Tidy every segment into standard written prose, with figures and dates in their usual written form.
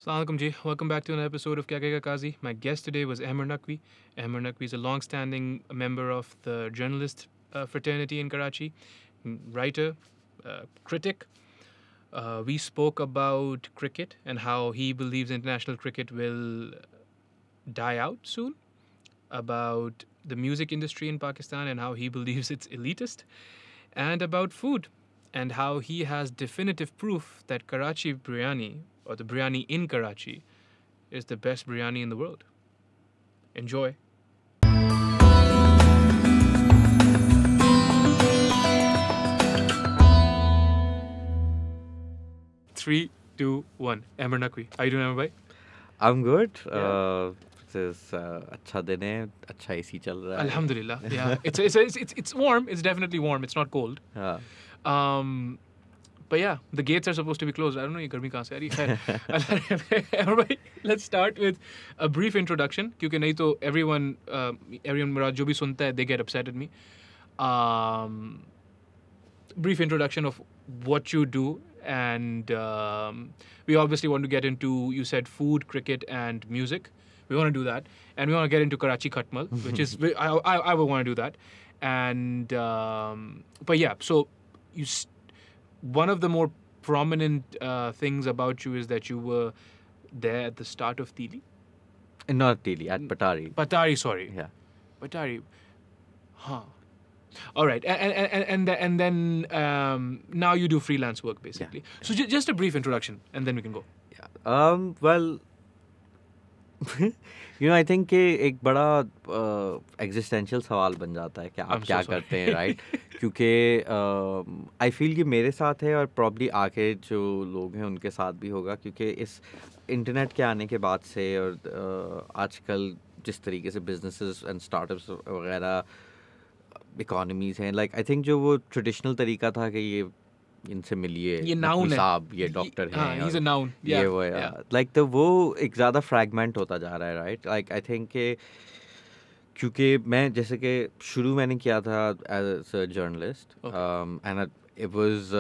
Assalamualaikum ji. Welcome back to an episode of Kya Kehega Kazi. My guest today was Ahmer Naqvi. Ahmer Naqvi is a long-standing member of the journalist fraternity in Karachi, writer, critic. We spoke about cricket and how he believes international cricket will die out soon, about the music industry in Pakistan and how he believes it's elitist, and about food and how he has definitive proof that Karachi biryani or the biryani in Karachi is the best biryani in the world. Enjoy. Three, two, one. Ahmer Naqvi. How you doing, Ahmer bhai? I'm good. Yeah. अच्छा दिन है, अच्छा AC चल रहा है. Alhamdulillah. Yeah. It's warm. It's definitely warm. It's not cold. हाँ. But yeah, the gates are supposed to be closed. I don't know ये गर्मी कहाँ से आ रही है. Ahmer bhai, let's start with a brief introduction क्योंकि नहीं तो everyone मेरा जो भी सुनता है, they get upset at me. Brief introduction of what you do, and we obviously want to get into, you said, food, cricket, and music. We want to do that, and we want to get into Karachi Khatmal, which is I would want to do that, and but yeah, so one of the more prominent things about you is that you were there at the start of Tili. Not Tili, at Patari. Patari, sorry. Yeah. Patari. Huh. All right, and then now you do freelance work basically. Yeah. So just a brief introduction, and then we can go. Yeah. Well, I think कि एक बड़ा existential सवाल बन जाता है कि आप क्या करते हैं, right? क्योंकि I feel कि मेरे साथ है और probably आगे जो लोग हैं उनके साथ भी होगा, क्योंकि इस इंटरनेट के आने के बाद से और आजकल जिस तरीके से businesses and startups वगैरह इकोनॉमीज हैं, लाइक आई थिंक जो वो ट्रेडिशनल तरीका था कि ये इनसे मिलिए, ये नाउन है, साहब ये डॉक्टर हैं, he's a noun, ये वो लाइक तो वो एक ज़्यादा फ्रैगमेंट होता जा रहा है, राइट? लाइक आई थिंक कि क्योंकि मैं जैसे कि शुरू मैंने किया था as a journalist and it was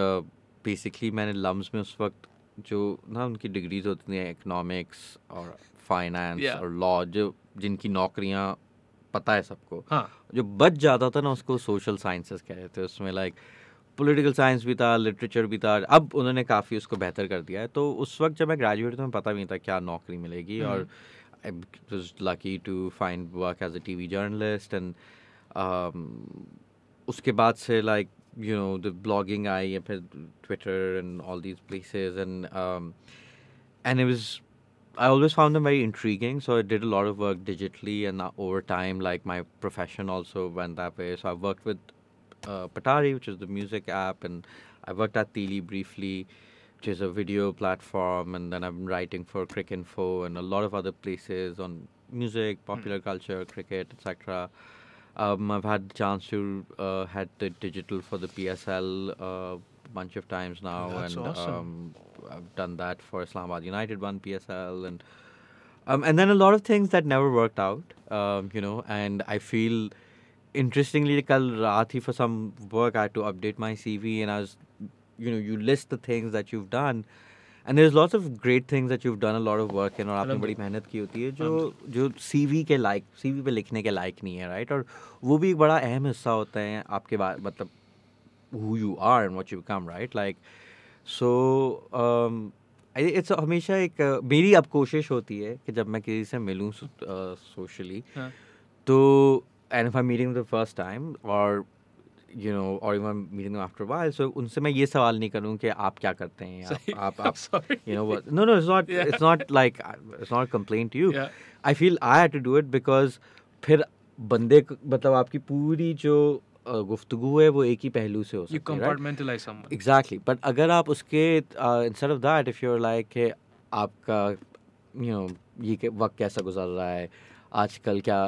basically मैंने लम्स में उस वक्त जो ना उनकी डिग्रीज होती थी इकोनॉमिक्स और फाइनेंस और लॉ, जो जिनकी नौकरियाँ पता है सबको, जो बच जाता था ना उसको सोशल साइंसेस कहते थे. उसमें लाइक पॉलिटिकल साइंस भी था, लिटरेचर भी था. अब उन्होंने काफ़ी उसको बेहतर कर दिया है. तो उस वक्त जब मैं ग्रेजुएट था, मैं पता भी नहीं था क्या नौकरी मिलेगी. और I was lucky to find work as a TV journalist. And उसके बाद से लाइक द ब्लॉगिंग आई, फिर Twitter and all these places. And it was I always found them very intriguing, so I did a lot of work digitally, and over time, like my profession also went that way. So I worked with Patari, which is the music app, and I worked at Tili briefly, which is a video platform, and then I've been writing for Cricinfo and a lot of other places on music, popular culture, cricket, etc. I've had the chance to head the digital for the PSL bunch of times now. That's and awesome. I've done that for Islamabad United, one PSL, and then a lot of things that never worked out, and I feel interestingly kal raat hi for some work I had to update my CV, and I was you list the things that you've done, and there's lots of great things that you've done a lot of work in, और आपने बड़ी मेहनत की होती है जो CV पे लिखने के लायक नहीं है, राइट? और वो भी एक बड़ा अहम हिस्सा होता है आपके बाद, मतलब who you are and what you become, right? Like, so it's हमेशा एक मेरी अब कोशिश होती है कि जब मैं किसी से मिलूं socially, तो and if I'm meeting the first time or or even I'm meeting them after a while, so उनसे मैं ये सवाल नहीं करूं कि आप क्या करते हैं, आप sorry. What? No, it's not. Yeah. It's not like it's not a complaint to you. Yeah. I feel I had to do it because फिर बंदे मतलब आपकी पूरी जो गुफ्तगू है वो एक ही पहलू से हो सकती है. You compartmentalize someone. Exactly. But अगर आप उसके instead of that, if you're like कि आपका ये वक्त कैसा गुजर रहा है आजकल, क्या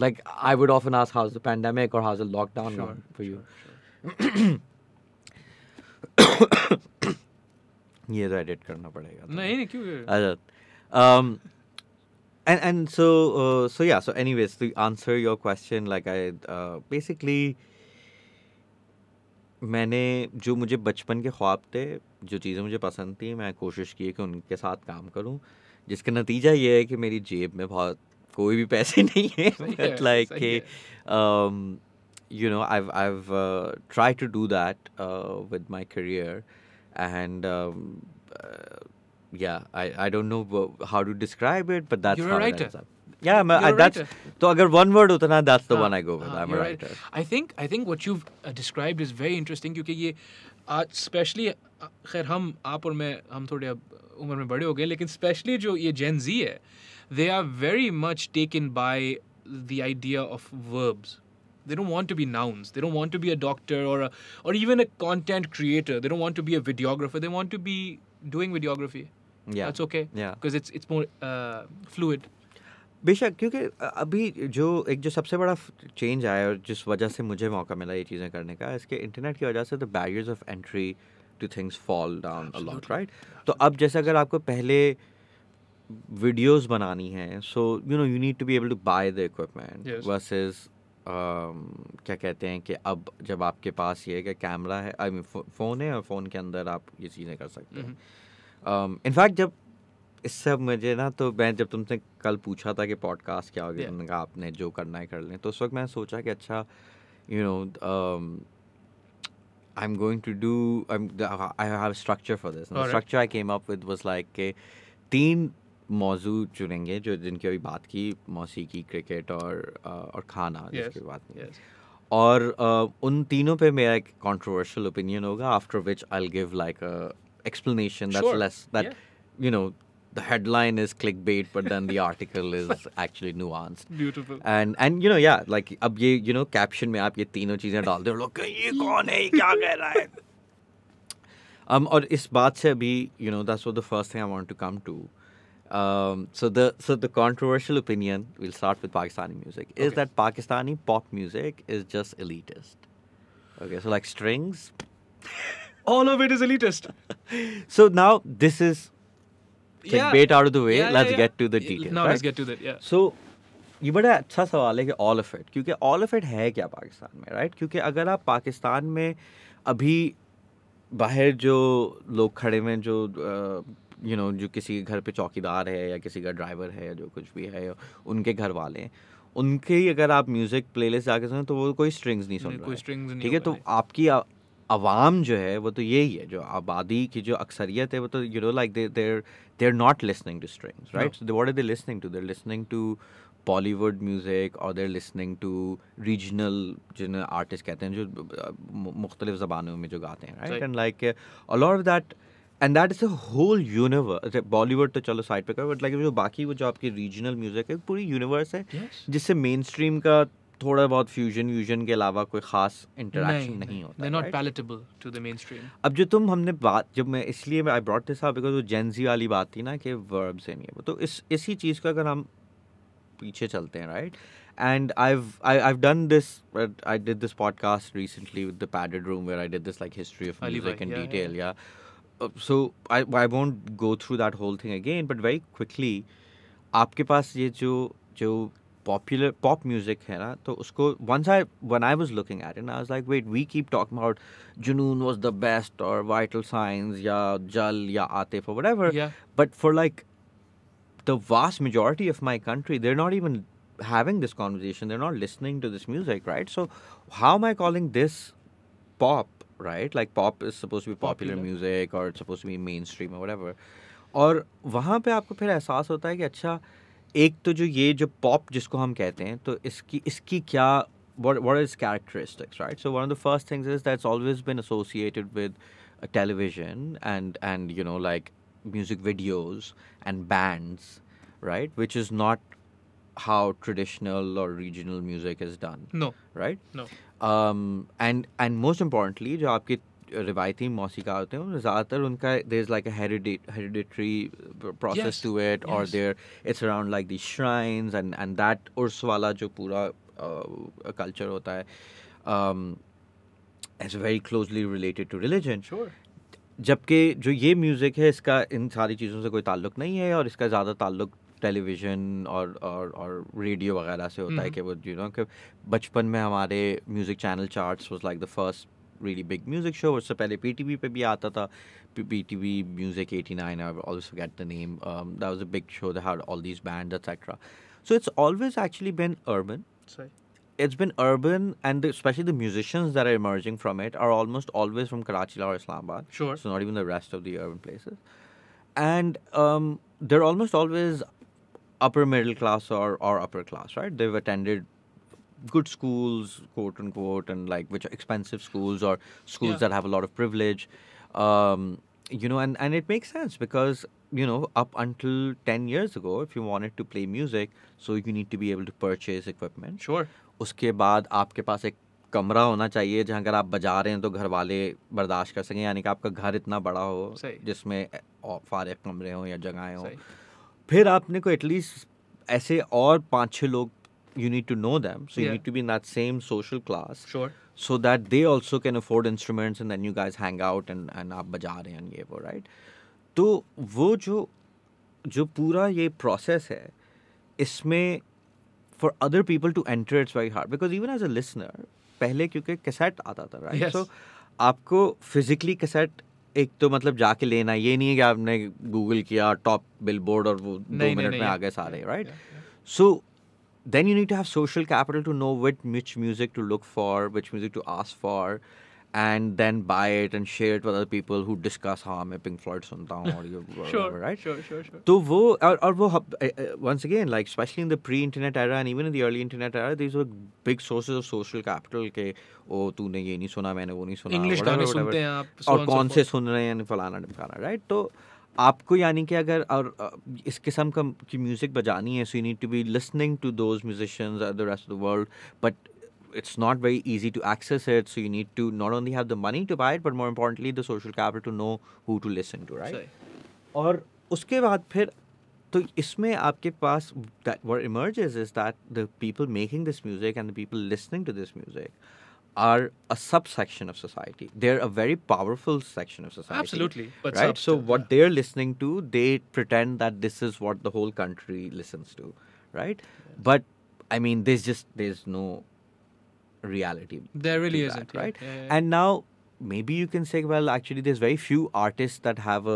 like I would often ask how's the pandemic or how's the lockdown going for you. ये तो edit करना पड़ेगा. नहीं क्यों? And so yeah, so anyways, to answer your question, like I basically मैंने जो मुझे बचपन के ख्वाब थे जो चीज़ें मुझे पसंद थी मैं कोशिश की कि उनके साथ काम करूं, जिसका नतीजा ये है कि मेरी जेब में बहुत कोई भी पैसे नहीं है, सही बट है, लाइक सही कि है. you know I've tried to do that with my career, and yeah, I don't know how to describe it, but that's You're a how it writer. ends up. Yeah, You're a that's, writer. तो अगर one word होता ना, that's the हाँ, one I go with. हाँ, I'm a you're right. writer. I think what you've described is very interesting क्योंकि ये आज specially खैर आप और मैं हम थोड़े अब उम्र में बड़े हो गए, लेकिन स्पेशली जो ये जेन जी है, they are very much taken by the idea of verbs. They don't want to be nouns. They don't want to be a doctor or even a content creator. They don't want to be a videographer. They want to be doing videography. Yeah. That's okay. Yeah. Because it's more fluid. बेशक, क्योंकि अभी जो एक जो सबसे बड़ा change आया और जिस वजह से मुझे मौका मिला ये चीज़ें करने का, इसके इंटरनेट की वजह से the barriers of entry to things fall down a lot, right? तो अब जैसे अगर आपको पहले वीडियोस बनानी है, so you need to be able to buy the equipment, versus क्या कहते हैं कि अब जब आपके पास ये कि कैमरा है, आई मीन फ़ोन है, और फ़ोन के अंदर आप ये चीज़ें कर सकते हैं. इनफैक्ट जब इससे अब मुझे ना, तो मैं जब तुमसे कल पूछा था कि पॉडकास्ट क्या हो गया, तुमने कहा आपने जो करना है कर लें, तो उस वक्त मैंने सोचा कि अच्छा I am going to do, I have structure for this. The structure I came up with was like के 3 मौजू चुनेंगे जो जिनकी अभी बात की, मौसीकी, क्रिकेट और खाना जिसकी बात की. और उन तीनों पे मेरा एक कंट्रोवर्शियल ओपिनियन होगा, after which I will give like a explanation that's less that the headline is clickbait, but then the article is actually nuanced. Beautiful. And like अब ये caption में आप ये तीनों चीजें डाल दो, लोग ये कौन है, ये क्या कह रहा है. और इस बात से अभी that's what the first thing I want to come to. So the controversial opinion, we'll start with Pakistani music, is that Pakistani pop music is just elitist. Okay, so like strings. All of it is elitist. So now this is clickbait out of the way. Let's get to the details. Now right? let's get to that. Yeah. So ये बड़ा अच्छा सवाल है कि all of it, क्योंकि all of it है क्या पाकिस्तान में, right? क्योंकि अगर आप पाकिस्तान में अभी बाहर जो लोग खड़े हैं, जो जो किसी घर पे चौकीदार है या किसी का ड्राइवर है या जो कुछ भी है, उनके घर वाले हैं, उनके अगर आप म्यूजिक प्लेलिस्ट जाके सुने तो वो कोई स्ट्रिंग्स नहीं सुन रहा है, ठीक है? तो आपकी अवाम जो है वो तो यही है, जो आबादी की जो अक्सरियत है वो तो like they are not listening to strings, right? So what are they listening to? They are listening to Bollywood music, और they are listening to regional जिन्हें आर्टिस्ट कहते हैं, जो मुख्तलिफ ज़बानों में जो गाते हैं, right? And like a lot of that, and that is a whole universe. Bollywood तो चलो साइड पे करो, बट लाइक जो बाकी वो जो आपकी रीजनल म्यूज़िक है, पूरी यूनिवर्स है, जिससे मेन स्ट्रीम का थोड़ा बहुत फ्यूजन के अलावा कोई खास इंटरेक्शन नहीं होता. They're not palatable to the mainstream. अब जो हमने बात, जब मैं इसलिए I brought this up because वो जेन ज़ी वाली बात थी ना कि वर्ब्स हैं ये, तो इसी चीज़ का अगर हम पीछे चलते हैं, right? And I've done this. I did this podcast recently with the Padded Room where I did this like history of music in detail. Yeah. So I won't go through that whole thing again, but very quickly, आपके पास ये जो popular pop music है ना, तो उसको when I was looking at it, I was like, wait, we keep talking about Junoon was the best, or Vital Signs, या Jal, या Atif, or whatever. Yeah. But for like the vast majority of my country, they're not even having this conversation. They're not listening to this music, right? So how am I calling this pop, right? Like pop is supposed to be popular music, or it's supposed to be mainstream or whatever. और वहाँ पे आपको फिर एहसास होता है कि अच्छा, एक तो ये जो पॉप जिसको हम कहते हैं, तो इसकी क्या, what are its characteristics, right? So one of the first things is that it's always been associated with television and like music videos and bands, right? Which is not how traditional or regional music is done. No. Right? No. And most importantly, जो आपके रिवायती मौसीका होते हैं, ज़्यादातर उनका there is like a hereditary process to it, or there it's around like these shrines and that उर्स वाला जो पूरा culture होता है, is very closely related to religion. Sure. जबकि जो ये म्यूज़िक है, इसका इन सारी चीज़ों से कोई ताल्लुक नहीं है, और इसका ज़्यादा ताल्लुक टेलीविज़न और रेडियो वगैरह से होता है. कि वो कि बचपन में हमारे music channel charts was like the first really big music show. उससे पहले PTV पे भी आता था, PTV Music 89. I always forget the name. That was a big show that had all these bands, etc. So it's always actually been urban. Sorry. It's been urban, and especially the musicians that are emerging from it are almost always from Karachi or Islamabad. Sure. So not even the rest of the urban places. And they're almost always upper middle class or upper class, right? They've attended good schools, quote unquote, and like which are expensive schools or schools Yeah. that have a lot of privilege. And it makes sense because, up until 10 years ago, if you wanted to play music, so you need to be able to purchase equipment. Sure. उसके बाद आपके पास एक कमरा होना चाहिए जहाँ अगर आप बजा रहे हैं तो घर वाले बर्दाश्त कर सकें, यानी कि आपका घर इतना बड़ा हो सही। जिसमें फारिग कमरे हों या जगहें हों. सही. फिर आपने को एटलीस्ट ऐसे और 5-6 लोग, you need to know them, so you Yeah. need to be in that same social class, Sure. so that they also can afford instruments and then you guys hang out and आप बजा रहे हैं ये वो, right? तो वो जो पूरा ये process है, इसमें for other people to enter it's very hard, because even as a listener, पहले क्योंकि कैसेट आता था, right? Yes. So आपको physically कैसेट एक तो मतलब जाके लेना, ये नहीं है कि आपने गूगल किया टॉप बिलबोर्ड और वो 2 मिनट में आ गए सारे, right? So then you need to have social capital to know which music to look for, which music to ask for, and then buy it and share it with other people who discuss how मैं Pink Floyd सुनता हूँ or you whatever, right? Sure. तो वो और वो once again, like especially in the pre-internet era and even in the early internet era, these were big sources of social capital के ओ तूने ये नहीं सुना, मैंने वो नहीं सुना, इंग्लिश whatever, गाने whatever. सुनते हैं आप, so और on, so कौन से forth. सुन रहे हैं फलाना ढिमकाना, राइट? तो आपको यानी कि अगर और इस किस्म का की म्यूजिक बजानी है, so you need to be listening to those musicians the rest of the world, but it's not very easy to access it, so you need to not only have the money to buy it, but more importantly the social capital to know who to listen to, right? सही. और उसके बाद फिर तो इसमें आपके पास that what emerges is that the people making this music and the people listening to this music are a subsection of society. They're a very powerful section of society. Absolutely. But Right? So what they're listening to, they pretend that this is what the whole country listens to, right? But I mean, there's no reality. There really to isn't, that, yeah. right? Yeah. And now maybe you can say, well, actually, there's very few artists that have a,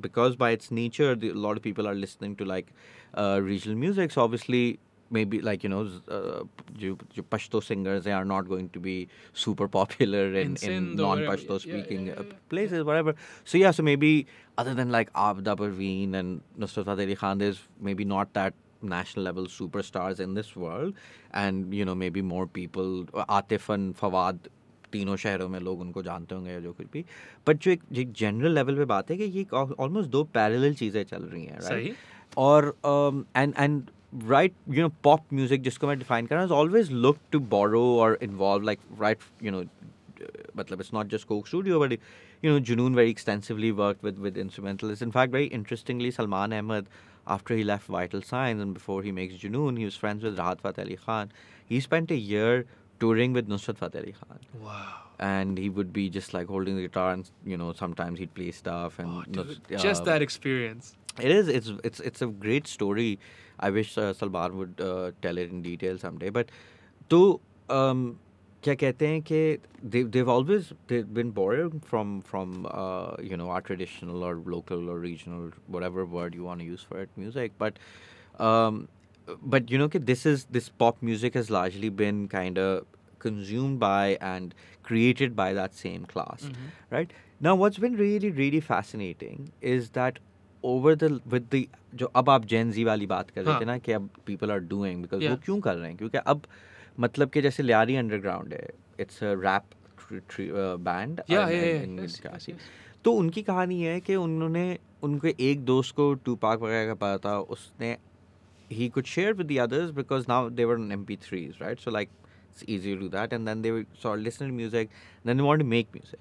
because by its nature, a lot of people are listening to like regional music. So obviously, maybe like जो Pashto singers, they are not going to be super popular in Sindh or wherever. non-Pashto Yeah, speaking yeah. places, whatever. So maybe other than like Abda Parveen and Nusrat Fateh Ali Khan, there's maybe not that national level superstars in this world, and maybe more people, Atif and Fawad, तीनों शहरों में लोग उनको जानते होंगे या जो कुछ भी, बट जो एक जनरल लेवल पे बात है कि ये ऑलमोस्ट 2 पैरेलल चीज़ें चल रही हैं, राइट? और एंड right, pop music जिसको मैं define कर रहा हूँ, is always looked to borrow or involve like मतलब it's not just Coke Studio, but Junoon very extensively worked with instrumentalists. In fact, very interestingly, Salman Ahmed, after he left Vital Signs and before he makes Junoon, he was friends with Rahat Fateh Ali Khan. He spent a year touring with Nusrat Fateh Ali Khan. Wow. And he would be just like holding the guitar and sometimes he'd play stuff and Just that experience. It is. It's a great story. I wish Salman would tell it in detail someday. But तो क्या कहते हैं कि they've been borrowing from our traditional or local or regional, whatever word you want to use for it, music. But this pop music has largely been kind of consumed by and created by that same class, right? Now, what's been really, really fascinating is that जो अब आप Gen Z वाली बात कर रहे थे ना कि अब people are doing, because वो क्यों कर रहे हैं? क्योंकि अब मतलब कि जैसे लियारी अंडरग्राउंड है, it's a rap band in Karachi. तो उनकी कहानी है कि उनके एक दोस्त को टूपाक वगैरह का पता था, उसने he could share with the others because now they were on MP3s, right? So like it's easy to do that, and then they would start listening to music, then they wanted to make music.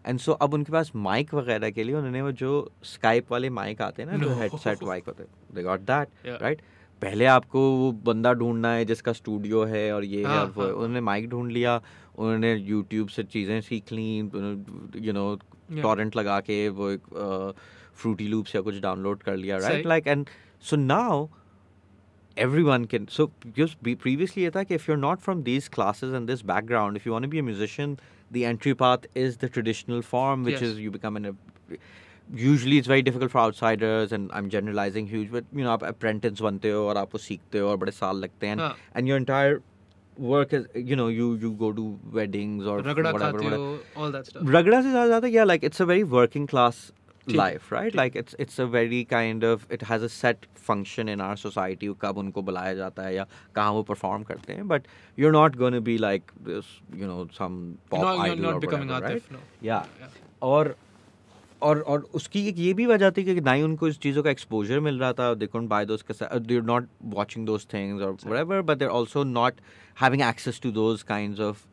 And so अब उनके पास mic वगैरह के लिए उन्होंने वो जो Skype वाले mic आते हैं ना, जो हेडसेट माइक होते हैं, they got that, right? पहले आपको वो बंदा ढूंढना है जिसका स्टूडियो है और ये है और वो, उन्होंने माइक ढूंढ लिया, उन्होंने यूट्यूब से चीज़ें सीख ली, टॉरेंट लगा के वो फ्रूटी लूप्स या कुछ डाउनलोड कर लिया, right? Like, and so now everyone can. So because previously it था कि if you're not from these classes and this background, if you want to be a musician, the entry path is the traditional form, which Yes. is you become an usually it's very difficult for outsiders, and I'm generalizing huge, but you know, आप apprentice बनते हो और आप वो सीखते हो और बड़े साल लगते हैं, हाँ. and your entire work is, you know, you go to weddings or Ragda whatever, khate ho, all that stuff. Ragda se zyada, yeah, like it's a very working class ठीक है, life, right? ठीक Like it's a very kind of, it has a set function in our society, कब उनको बुलाया जाता है या कहाँ वो perform करते हैं, but you're not going to be like this, you know, some pop You're idol not or becoming whatever, Atif, right? no. Yeah. Yeah. और उसकी एक ये भी वजह थी कि ना ही उनको इस चीज़ों का एक्सपोजर मिल रहा था, they couldn't buy those, they are not watching those things और whatever, but they are also not having access to those kinds of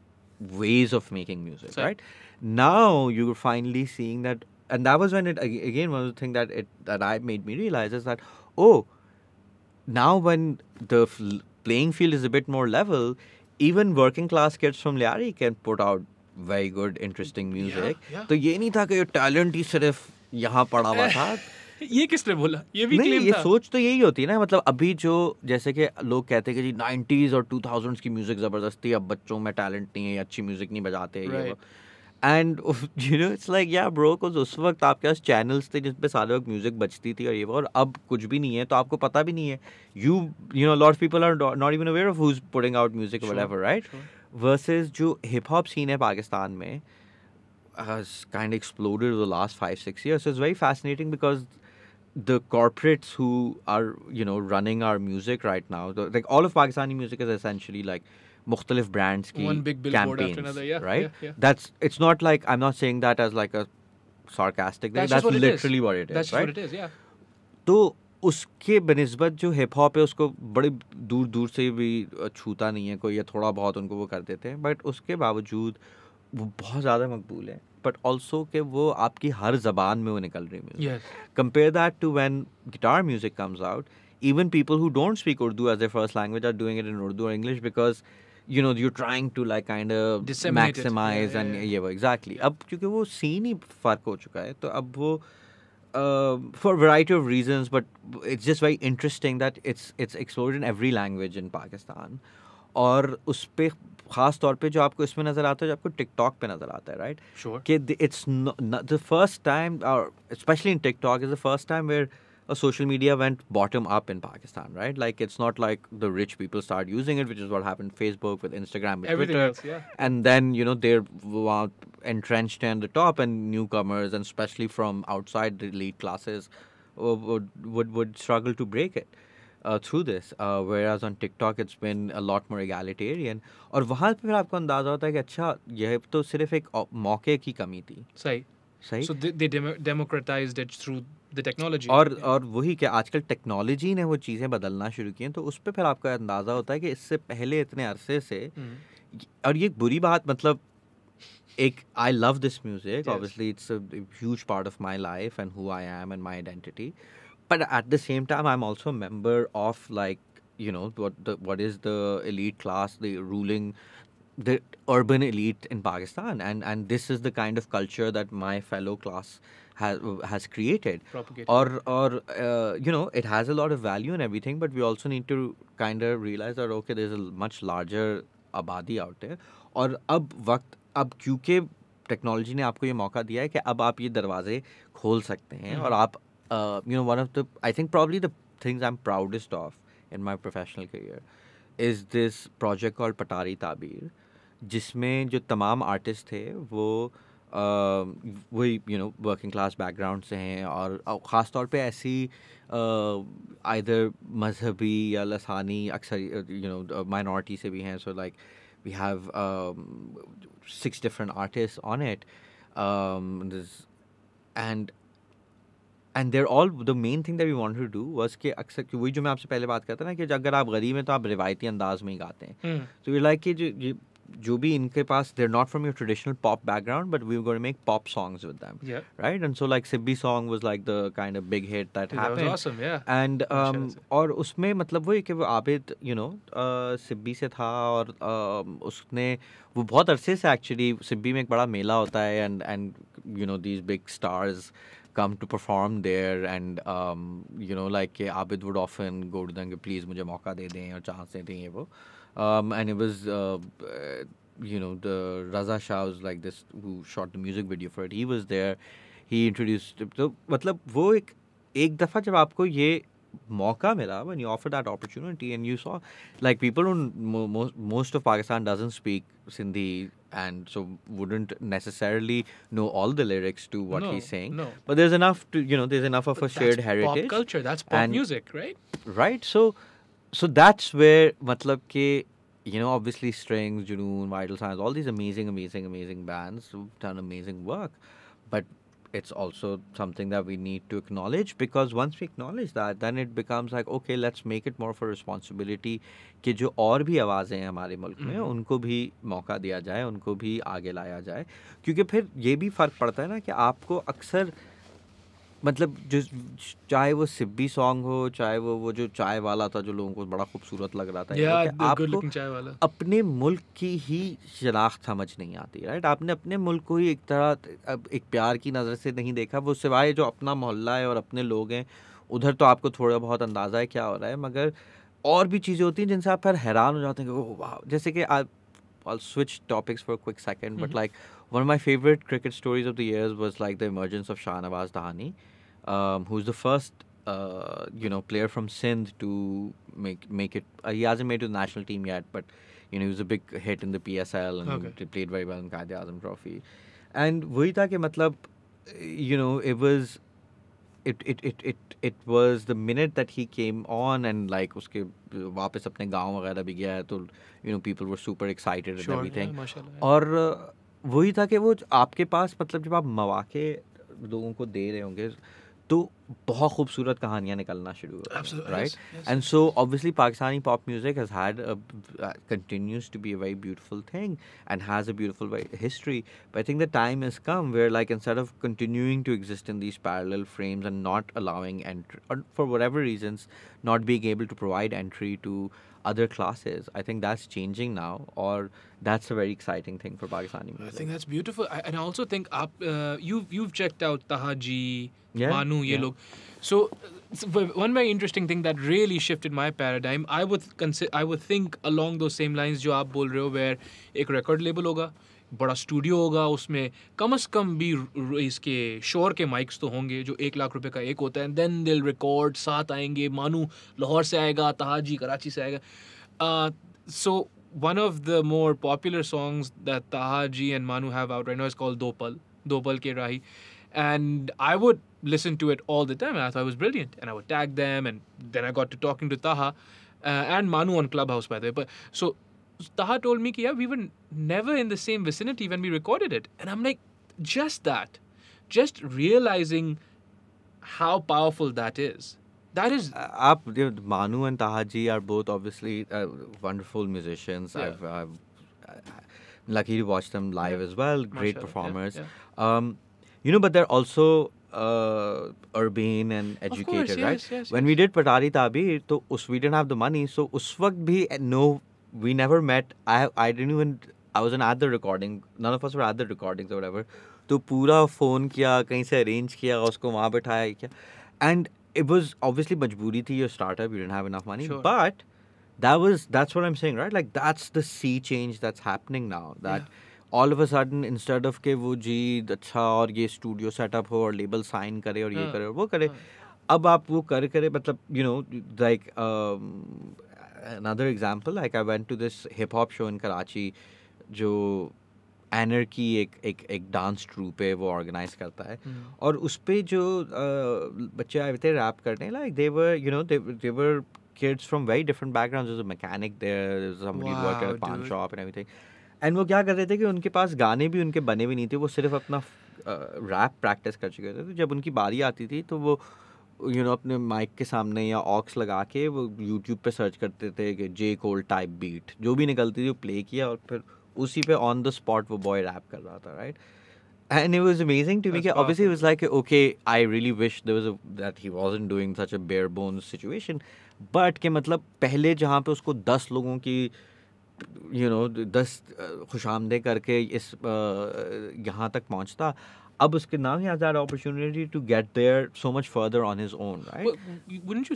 ways of making music, Sure. right? Now you're finally seeing that, and that was when it again, one of the things that I made me realize is that, oh, now when the playing field is a bit more level, even working class kids from Lyari can put out very good interesting music. yeah. तो ये नहीं था कि talent ही सिर्फ यहाँ पड़ा हुआ था. ये किसने बोला? ये भी नहीं, claim ये था. सोच तो यही होती है ना, मतलब अभी जो जैसे कि लोग कहते हैं कि जी 90s और 2000s की म्यूजिक जबरदस्ती, अब बच्चों में टैलेंट नहीं है, अच्छी म्यूजिक नहीं बजाते हैं, ये Right. वो. And you no it's like या ब्रो, कुछ उस वक्त आपके पास चैनल्स थे जिस पे सारे वक्त म्यूजिक बजती थी और ये वो, और अब कुछ भी नहीं है, तो आपको पता भी नहीं है. You know lot of people are not even aware of who is putting out music or whatever, right? Sure. Versus जो हिप हॉप सीन है पाकिस्तान में has kind of exploded over the last 5-6 years. So it's very fascinating because the corporates who are, you know, running our music right now, like all of Pakistani music is essentially like mukhtalif brands ki One big billboard after campaigns, another, yeah, right? yeah, yeah. That's, it's not like, I'm not saying that as like a sarcastic thing. That's just That's what it is. literally what it is, That's just right? what it is, yeah. तो उसके बनिस्बत जो hip hop है उसको बड़े दूर दूर से भी छूता नहीं है कोई, या थोड़ा बहुत उनको वो कर देते हैं, बट उसके बावजूद वो बहुत ज़्यादा मकबूल है, बट ऑल्सो कि वो आपकी हर ज़बान में वो निकल रही है. Yes. Compare that to when guitar music comes out, even people who don't speak Urdu as their first language are doing it in Urdu or English because, you know, you're trying to like kind of Disseminate it. maximize Yeah, and yeah, yeah. ये वो exactly. अब क्योंकि वो scene ही फ़र्क हो चुका है, तो अब वो for a variety of reasons, but it's just very interesting that it's explored in every language in Pakistan. और उस पे ख़ास तौर पे जो आपको इसमें नज़र आता है, जो आपको टिकटॉक पे नज़र आता है, राइट? Sure. कि it's not the first time, or especially in TikTok, is the first time where a social media went bottom up in Pakistan, right? Like it's not like the rich people start using it, which is what happened Facebook, with Instagram, with Everything Twitter. else, yeah. And then, you know, they're entrenched in the top, and newcomers, and especially from outside the elite classes, would struggle to break it through this. Whereas on TikTok, it's been a lot more egalitarian. और वहाँ पे फिर आपको अंदाजा होता है कि अच्छा, यह तो सिर्फ एक मौके की कमी थी. सही. सही. So they democratized it through the technology. और वही कि आजकल टेक्नोलॉजी ने वो चीज़ें बदलना शुरू की हैं, तो उस पर फिर आपका अंदाज़ा होता है कि इससे पहले इतने अरसे से, और ये एक बुरी बात, मतलब एक, I love this music, Yes. obviously it's a huge part of my life and who I am and my identity, but at the same time I'm also a member of, like, you know, what is the elite class, the urban elite in Pakistan, and this is the kind of culture that my fellow class has created. Propagated. Or you know, it has a lot of value and everything, but we also need to kind of realize that okay, there's a much larger abadi out there. और अब क्योंकि technology ने आपको ये मौका दिया है कि अब आप ये दरवाजे खोल सकते हैं, और आप you know, one of the, I think probably the things I'm proudest of in my professional career is this project called Patari Tabir, जिसमें जो तमाम आर्टिस्ट थे वो वही, you know, working class background से हैं, और ख़ास तौर पे ऐसी आइदर मजहबी या लसानी अक्सर, you know, माइनॉरिटी से भी हैं. So like we have 6 different artists on it, and they're all, the main thing that we wanted to do was कि अक्सर वही जो मैं आपसे पहले बात करता ना, कि अगर आप गरीब हैं तो आप रिवायती अंदाज में ही गाते हैं. So we're like कि जो भी इनके पास, they're not from your traditional pop background, but we were going to make pop songs with them. Yeah. Right? And so like Sibbi song was like the kind of big hit that That happened. was awesome, yeah. And और उसमें मतलब वही कि वो Abid, you know, Sibi से था, और उसने वो बहुत अरसे से एक्चुअली, सिब्बी में एक बड़ा मेला होता है, and you know, these big stars come to perform there, and you know, like Abid would often go to them, please मुझे मौका दे दें और चांस दे दें, ये वो. And it was the Raza Shah was like this who shot the music video for it. He was there. He introduced. तो मतलब वो एक दफा जब आपको ये मौका मिला, when you offer that opportunity and you saw like people don't most of Pakistan doesn't speak Sindhi and so wouldn't necessarily know all the lyrics to what No, he's saying. no. But there's enough to there's enough of a But shared that's heritage. pop culture. That's pop and- music, right? Right. So that's where matlab ke obviously Strings, Junoon, Vital Signs, all these amazing bands who've done amazing work. But it's also something that we need to acknowledge, because once we acknowledge that, then it becomes like, okay, let's make it more of a responsibility कि जो और भी आवाज़ें हैं हमारे मुल्क में उनको भी मौका दिया जाए, उनको भी आगे लाया जाए, क्योंकि फिर ये भी फ़र्क पड़ता है ना कि आपको अक्सर मतलब जो चाहे वो सिब्बी सॉन्ग हो, चाहे वो जो चाय वाला था जो लोगों को बड़ा खूबसूरत लग रहा था, Yeah, कि the good आपको looking chai wala. अपने मुल्क की ही शनाख्त समझ नहीं आती, राइट? आपने अपने मुल्क को ही एक तरह एक प्यार की नज़र से नहीं देखा, वो सिवाय जो अपना मोहल्ला है और अपने लोग हैं उधर तो आपको थोड़ा बहुत अंदाज़ा है क्या हो रहा है, मगर और भी चीज़ें होती हैं जिनसे आप फिर हैरान हो जाते हैं कि ओह वाह, जैसे कि I'll switch topics for a quick second, but like one of my favorite cricket stories of the years was like the emergence of Shahnawaz Dahani, who's the first player from Sindh to make it. He hasn't made it to the national team yet, but he was a big hit in the PSL and Okay. he played very well in Quaid-e-Azam Trophy. And वही था कि मतलब it was it was the minute that he came on and like उसके वापस अपने गांव वगैरह भी गया है तो people were super excited and Sure, everything. yeah, mashallah, yeah. और वही था कि वो आपके पास मतलब जब आप मौके लोगों को दे रहे होंगे तो बहुत खूबसूरत कहानियां निकलना शुरू हो गई, Absolutely, right? yes, yes, And yes. so obviously Pakistani pop music has had continues to be a very beautiful thing and has a beautiful history. But I think the time has come where like instead of continuing to exist in these parallel frames and not allowing entry, or for whatever reasons not being able to provide entry to other classes, I think that's changing now, or that's a very exciting thing for Pakistani I music. think that's beautiful. And I also think you've checked out Taha Ji, Yeah, Manu, ye yeah. log. So one very interesting thing that really shifted my paradigm, I would think along those same lines जो आप बोल रहे हो, where एक record label होगा, बड़ा studio होगा, उसमें कम से कम भी इसके शोर के माइक्स तो होंगे जो 1 लाख रुपए का एक होता है, and then they'll record, साथ आएंगे, मानू लाहौर से आएगा, ताहा जी कराची से आएगा. So one of the more popular songs that Taha Ji and Manu have out right now is called Dopal Ke Rahi, and I would listen to it all the time and I thought it was brilliant, and I would tag them, and then I got to talking to Taha and Manu on Clubhouse, by the way. But so Taha told me, yeah, we were never in the same vicinity when we recorded it, and I'm like, just realizing how powerful that is. That is Manu and Tahaji are both obviously wonderful musicians. Yeah. I'm lucky to watch them live as well. Great Mashallah, performers. yeah. But they're also urbane and Of educated, course, right? yes, When we did Patari Tabi, we didn't have the money, so us waqt bhi no, we never met. I wasn't at the recording. None of us were at the recordings or whatever. तो पूरा phone किया, कहीं से arrange किया, उसको वहाँ बैठाया किया, and it was obviously majboori thi, your startup, you didn't have enough money. Sure. But that's what I'm saying, right? Like that's the sea change that's happening now. That all of a sudden, instead of के वो जी अच्छा और ये studio setup हो और label sign करे और ये करे और वो करे, अब आप वो करे मतलब like another example, like I went to this hip hop show in Karachi जो एनर्की एक डांस ट्रूप है वो ऑर्गेनाइज करता है, और उस पे जो बच्चे आए थे रैप करने, like they were kids from very different backgrounds. There's a mechanic there, somebody who worked at a pawn shop and everything. And वो क्या कर रहे थे कि उनके पास गाने भी उनके बने भी नहीं थे, वो सिर्फ अपना रैप प्रैक्टिस कर चुके थे. तो जब उनकी बारी आती थी तो वो अपने माइक के सामने या ऑक्स लगा के वो यूट्यूब पे सर्च करते थे कि जे कोल टाइप बीट जो भी निकलती थी वो प्ले किया, और फिर उसी पे ऑन द स्पॉट वो बॉय रैप कर रहा था, right? And it was amazing to me. Obviously, it was like, okay, I really wish that he wasn't doing such a bare bones situation. But के मतलब पहले जहाँ पे उसको 10 लोगों की 10 खुशामदे करके इस यहाँ तक पहुँचता, अब उसके now he has that opportunity to get there so much further on his own, right? But wouldn't you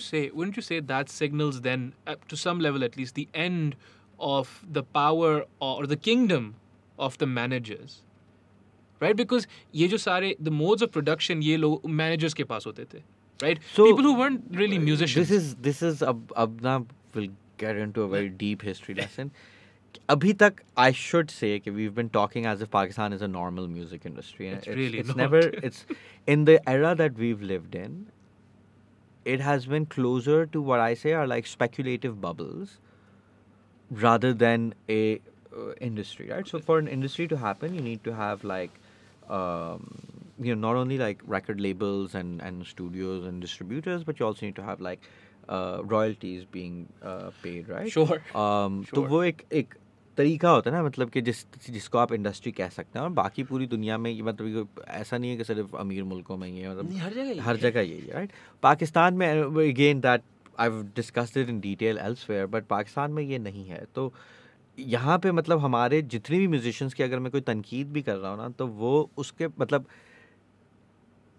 say that signals then, to some level at least, the end of the power or the kingdom of the managers, right? Because ये जो सारे the modes of production ये लोग managers के पास होते थे, right? So, People who weren't really musicians. This is अब ना we'll get into a very deep history lesson. Abhi tak, I should say that we've been talking as if Pakistan is a normal music industry. And It's really it's not. never, it's in the era that we've lived in, it has been closer to what I say are like speculative bubbles rather than a industry, right? So for an industry to happen, you need to have like, not only like record labels and studios and distributors, but you also need to have like royalties being paid, right? Sure. तो Sure. वो एक तरीका होता है ना, मतलब कि जिसको आप इंडस्ट्री कह सकते हैं, और बाकी पूरी दुनिया में ये मतलब ऐसा नहीं है कि सिर्फ अमीर मुल्कों में ही है, मतलब हर जगह यही है, राइट? पाकिस्तान में again that I have discussed it in detail elsewhere, but Pakistan में ये नहीं है. तो यहाँ पे मतलब हमारे जितने भी म्यूजिशियंस की अगर मैं कोई तनकीद भी कर रहा हूँ ना, तो वो उसके मतलब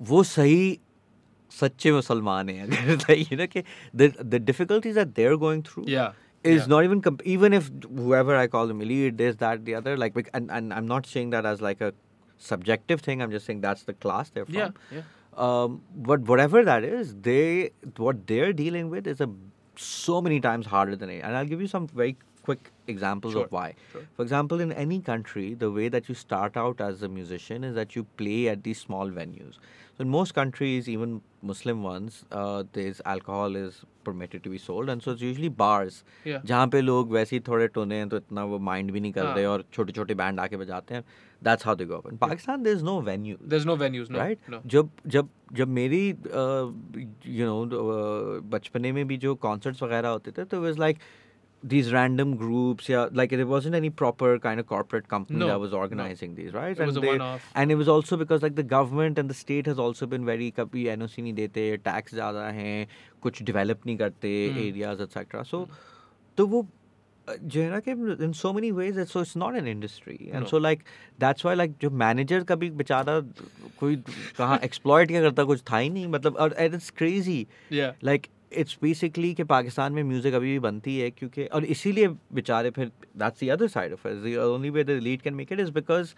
वो सही सच्चे मुसलमान हैं अगर you know कि the difficulties that they're going through Yeah. is not even even if whoever I call them elite, this, that, the other, like, and I'm not saying that as like a subjective thing. I'm just saying that's the class they're from. Yeah. Yeah. But whatever that is, what they're dealing with is so many times harder than it. And I'll give you some very quick examples Sure. of why. Sure. For example, in any country, the way that you start out as a musician is that you play at these small venues. So in most countries, even Muslim ones, there's alcohol is permitted to be sold, and so it's usually bars. Yeah. जहाँ पे लोग वैसे ही थोड़े टोने हैं तो इतना वो mind भी नहीं करते और छोटे छोटे बैंड आके बजाते हैं. That's how they go up. In Pakistan, there's no venue. There's no venues, no. Right? No. जब मेरी बचपने में भी जो concerts वगैरह होते थे, तो it was like these random groups, like there wasn't any proper kind of corporate company No, that was organizing these, right? It was a one-off. And it was also because like the government and the state has also been very कभी NOC नहीं देते, tax ज़्यादा हैं, कुछ develop नहीं करते areas, etc. So तो वो जो है ना कि in so many ways it's not an industry, and No. so like that's why like जो manager का भी बेचारा कोई कहाँ exploit क्या करता कुछ था ही नहीं, मतलब और it's crazy. Yeah. Like it's basically कि पाकिस्तान में म्यूजिक अभी भी बनती है क्योंकि और इसीलिए बेचारे फिर that's the other side of it. The only way the elite can make it is because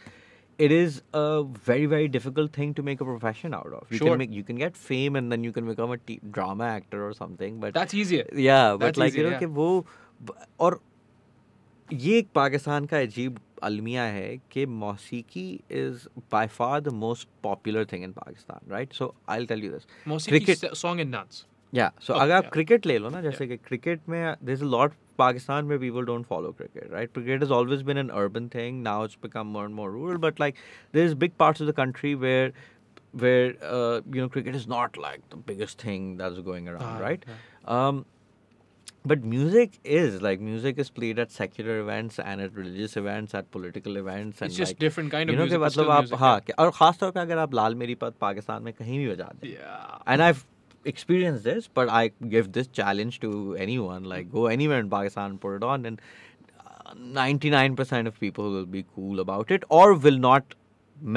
it is a very, very difficult thing to make a profession out of. You can get fame and then you can become a drama actor or something, but That's easier. yeah, but That's like easier, कि वो और ये एक पाकिस्तान का अजीब अलमिया है कि मौसीकी is by far the most popular thing in Pakistan, right? So I'll tell you this. Mosiki song and dance. Yeah, so Okay, अगर आप yeah. क्रिकेट ले लो ना, जैसे कि क्रिकेट में there's a lot Pakistan where people don't follow cricket, right? Cricket has always been an urban thing. Now it's become more and more rural, but like there's big parts of the country where cricket is not like the biggest thing that's going around, right? Yeah. But music is played at secular events and at religious events, at political events, and It's just like, different kind of you know music. कि but still मतलब आप music, हाँ yeah. और खास तौर पे अगर आप लाल मेरी पत पाकिस्तान में कहीं भी बजा दें, Yeah. and I've experienced this, but I give this challenge to anyone, like go anywhere in Pakistan and put it on, and 99% of people will be cool about it or will not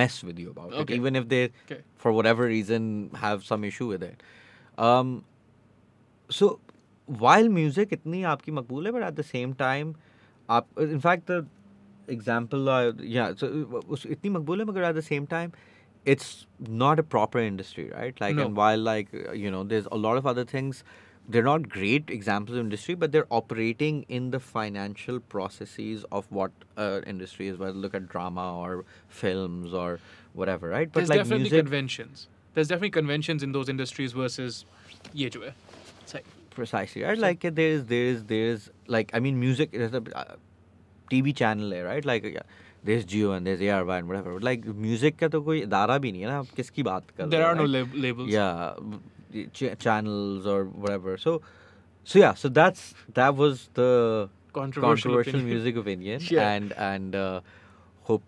mess with you about it, Okay. even if they Okay. for whatever reason have some issue with it. So while music इतनी आपकी मकबूल है, but at the same time आप in fact the example so उस इतनी मकबूल है, मगर at the same time it's not a proper industry, right? Like, No. and while like there's a lot of other things, they're not great examples of industry, but they're operating in the financial processes of what industry is. Whether look at drama or films or whatever, right? But There's like definitely music, conventions. There's definitely conventions in those industries versus ये जो है. It's like, precisely, right? Like there's like, I mean, music is a TV channel है, right? Like there's Geo and there's ARY and whatever. But like music का तो कोई इदारा भी नहीं है ना, आप किसकी बात कर रहे there हो, are no right? labels. Yeah, channels or whatever. So that was the Controversial opinion. music opinion. Yeah. And hope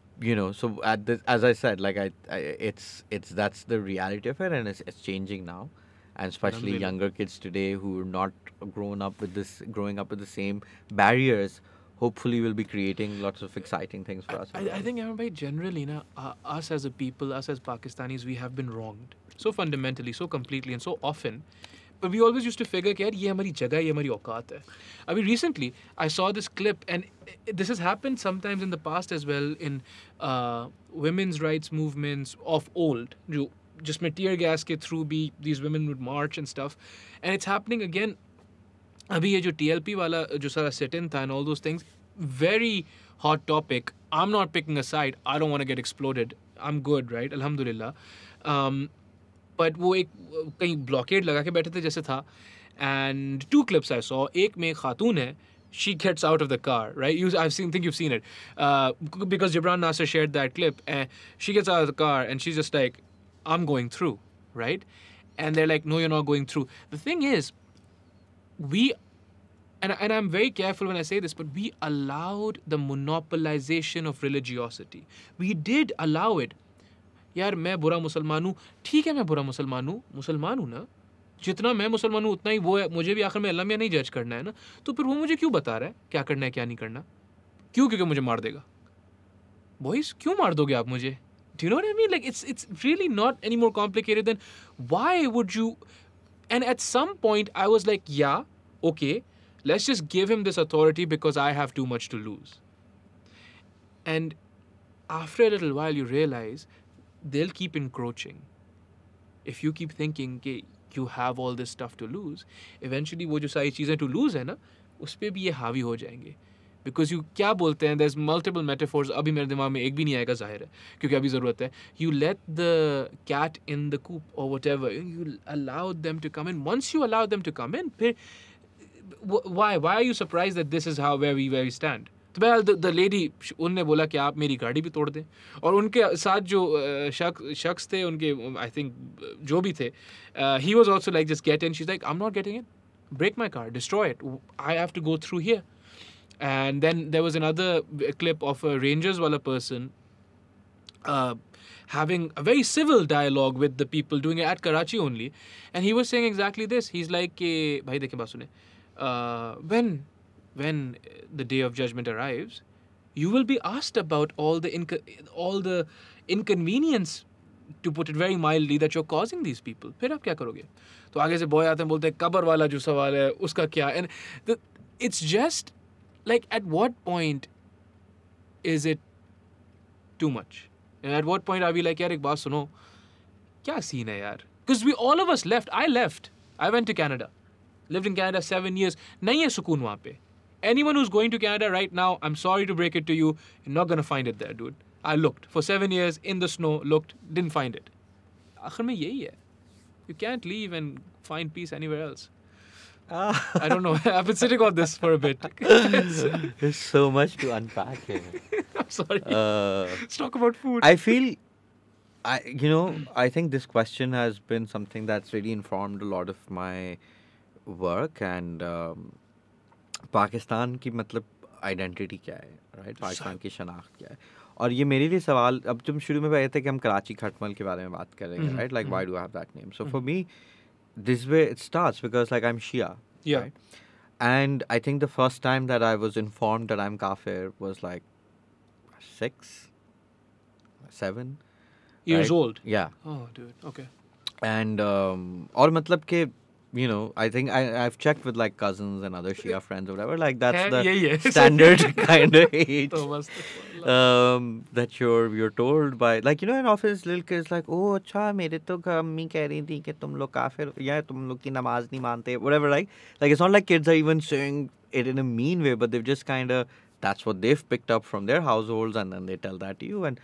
so at this, as I said, like it's that's the reality of it, and it's changing now, and especially Alhamdulillah. younger kids today who are not growing up with the same barriers, hopefully will be creating lots of exciting things for us. I think everybody generally, us as a people, us as Pakistanis, we have been wronged so fundamentally, so completely, and so often, but we always used to figure कि यार ये हमारी जगह है, ये हमारी औकात है. I mean, recently I saw this clip, and this has happened sometimes in the past as well in women's rights movements of old. जो जिसमें tear gas के through भी these women would march and stuff, and it's happening again. अभी ये जो TLP वाला जो सारा sit-in था and all those things, very hot topic. I'm not picking a side. I don't want to get exploded. I'm good, right? Alhamdulillah. But वो एक कहीं blockade लगा के बैठे थे जैसे था. And 2 clips I saw. एक में खातून है. She gets out of the car, right? Think you've seen it. Because Gibran Nasser shared that clip. And she gets out of the car and she's just like, I'm going through, right? And they're like, no, you're not going through. The thing is, and I'm very careful when I say this, but we allowed the monopolization of religiosity. We did allow it. यार मैं बुरा मुसलमान हूँ, ठीक है मैं बुरा मुसलमान हूँ ना, जितना मैं मुसलमान हूँ उतना ही वो है, मुझे भी आखिर में अल्लाह मियाँ नहीं जज करना है ना, तो फिर वो मुझे क्यों बता रहा है क्या करना है क्या नहीं करना, क्योंकि मुझे मार देगा. बॉयज क्यों मार दोगे आप मुझे? Do you know what I mean? Like it's really not any more complicated than why would you? And at some point I was like, yeah, okay, let's just give him this authority because I have too much to lose. And after a little while you realize they'll keep encroaching. If you keep thinking कि you have all this stuff to lose, eventually वो जो सारी चीज़ें to lose है ना, उस पे भी ये हावी हो जाएंगे. Because you क्या बोलते हैं, there's multiple metaphors, अभी मेरे दिमाग में एक भी नहीं आएगा ज़ाहिर है, क्योंकि अभी ज़रूरत है. You let the cat in the coop or whatever, you allow them to come in. Once you allow them to come in, फिर why are you surprised that this is where we stand? तो बहरहाल the lady, उनने बोला कि आप मेरी गाड़ी भी तोड़ दें, और उनके साथ जो शख्स थे उनके, I think जो भी थे, he was also like, just get in. She's like, I'm not getting in. Break my car, destroy it. I have to go through here. And then there was another clip of a Rangers wala person having a very civil dialogue with the people, doing it at Karachi only, and he was saying exactly this. He's like, bhai dekhe baat sune, when the day of judgment arrives, you will be asked about all the inconvenience, to put it very mildly, that you're causing these people. फिर आप क्या करोगे? तो आगे से boy आते हैं, बोलते हैं कब्र वाला जो सवाल है उसका क्या? And it's just like, at what point is it too much? And at what point are we like, यार एक बात सुनो, क्या scene है यार? Because all of us left. I left. I went to Canada. Lived in Canada 7 years. नहीं है सुकून वहाँ पे. Anyone who's going to Canada right now, I'm sorry to break it to you, you're not going to find it there, dude. I looked for 7 years in the snow, looked, didn't find it. आखिर में यही है. You can't leave and find peace anywhere else. I don't know. I've been sitting on this for a bit. There's so much to unpack here. I'm sorry. Let's talk about food. I feel, I think this question has been something that's really informed a lot of my work, and Pakistan की मतलब identity क्या है, right? Pakistan की शनाख्त क्या है? और ये मेरे लिए सवाल, अब तुम शुरू में कहे थे कि हम कराची खटमल के बारे में बात करेंगे, right? Like why do I have that name? So for me this way it starts because like I'm Shia, yeah, right? And I think the first time that I was informed that I'm kafir was like 6, 7 years old. Yeah. Oh, dude. Okay. And or matlab ke, I think I've checked with like cousins and other Shia friends or whatever, like that's the standard kind of age that you're told by, like, in office little kids like, oh acha mere to ammi keh rahi thi ki tum log kafir, ya tum log ki namaz nahi mante, whatever, like it's not like kids are even saying it in a mean way, but they've just kind of, that's what they've picked up from their households, and then they tell that to you. And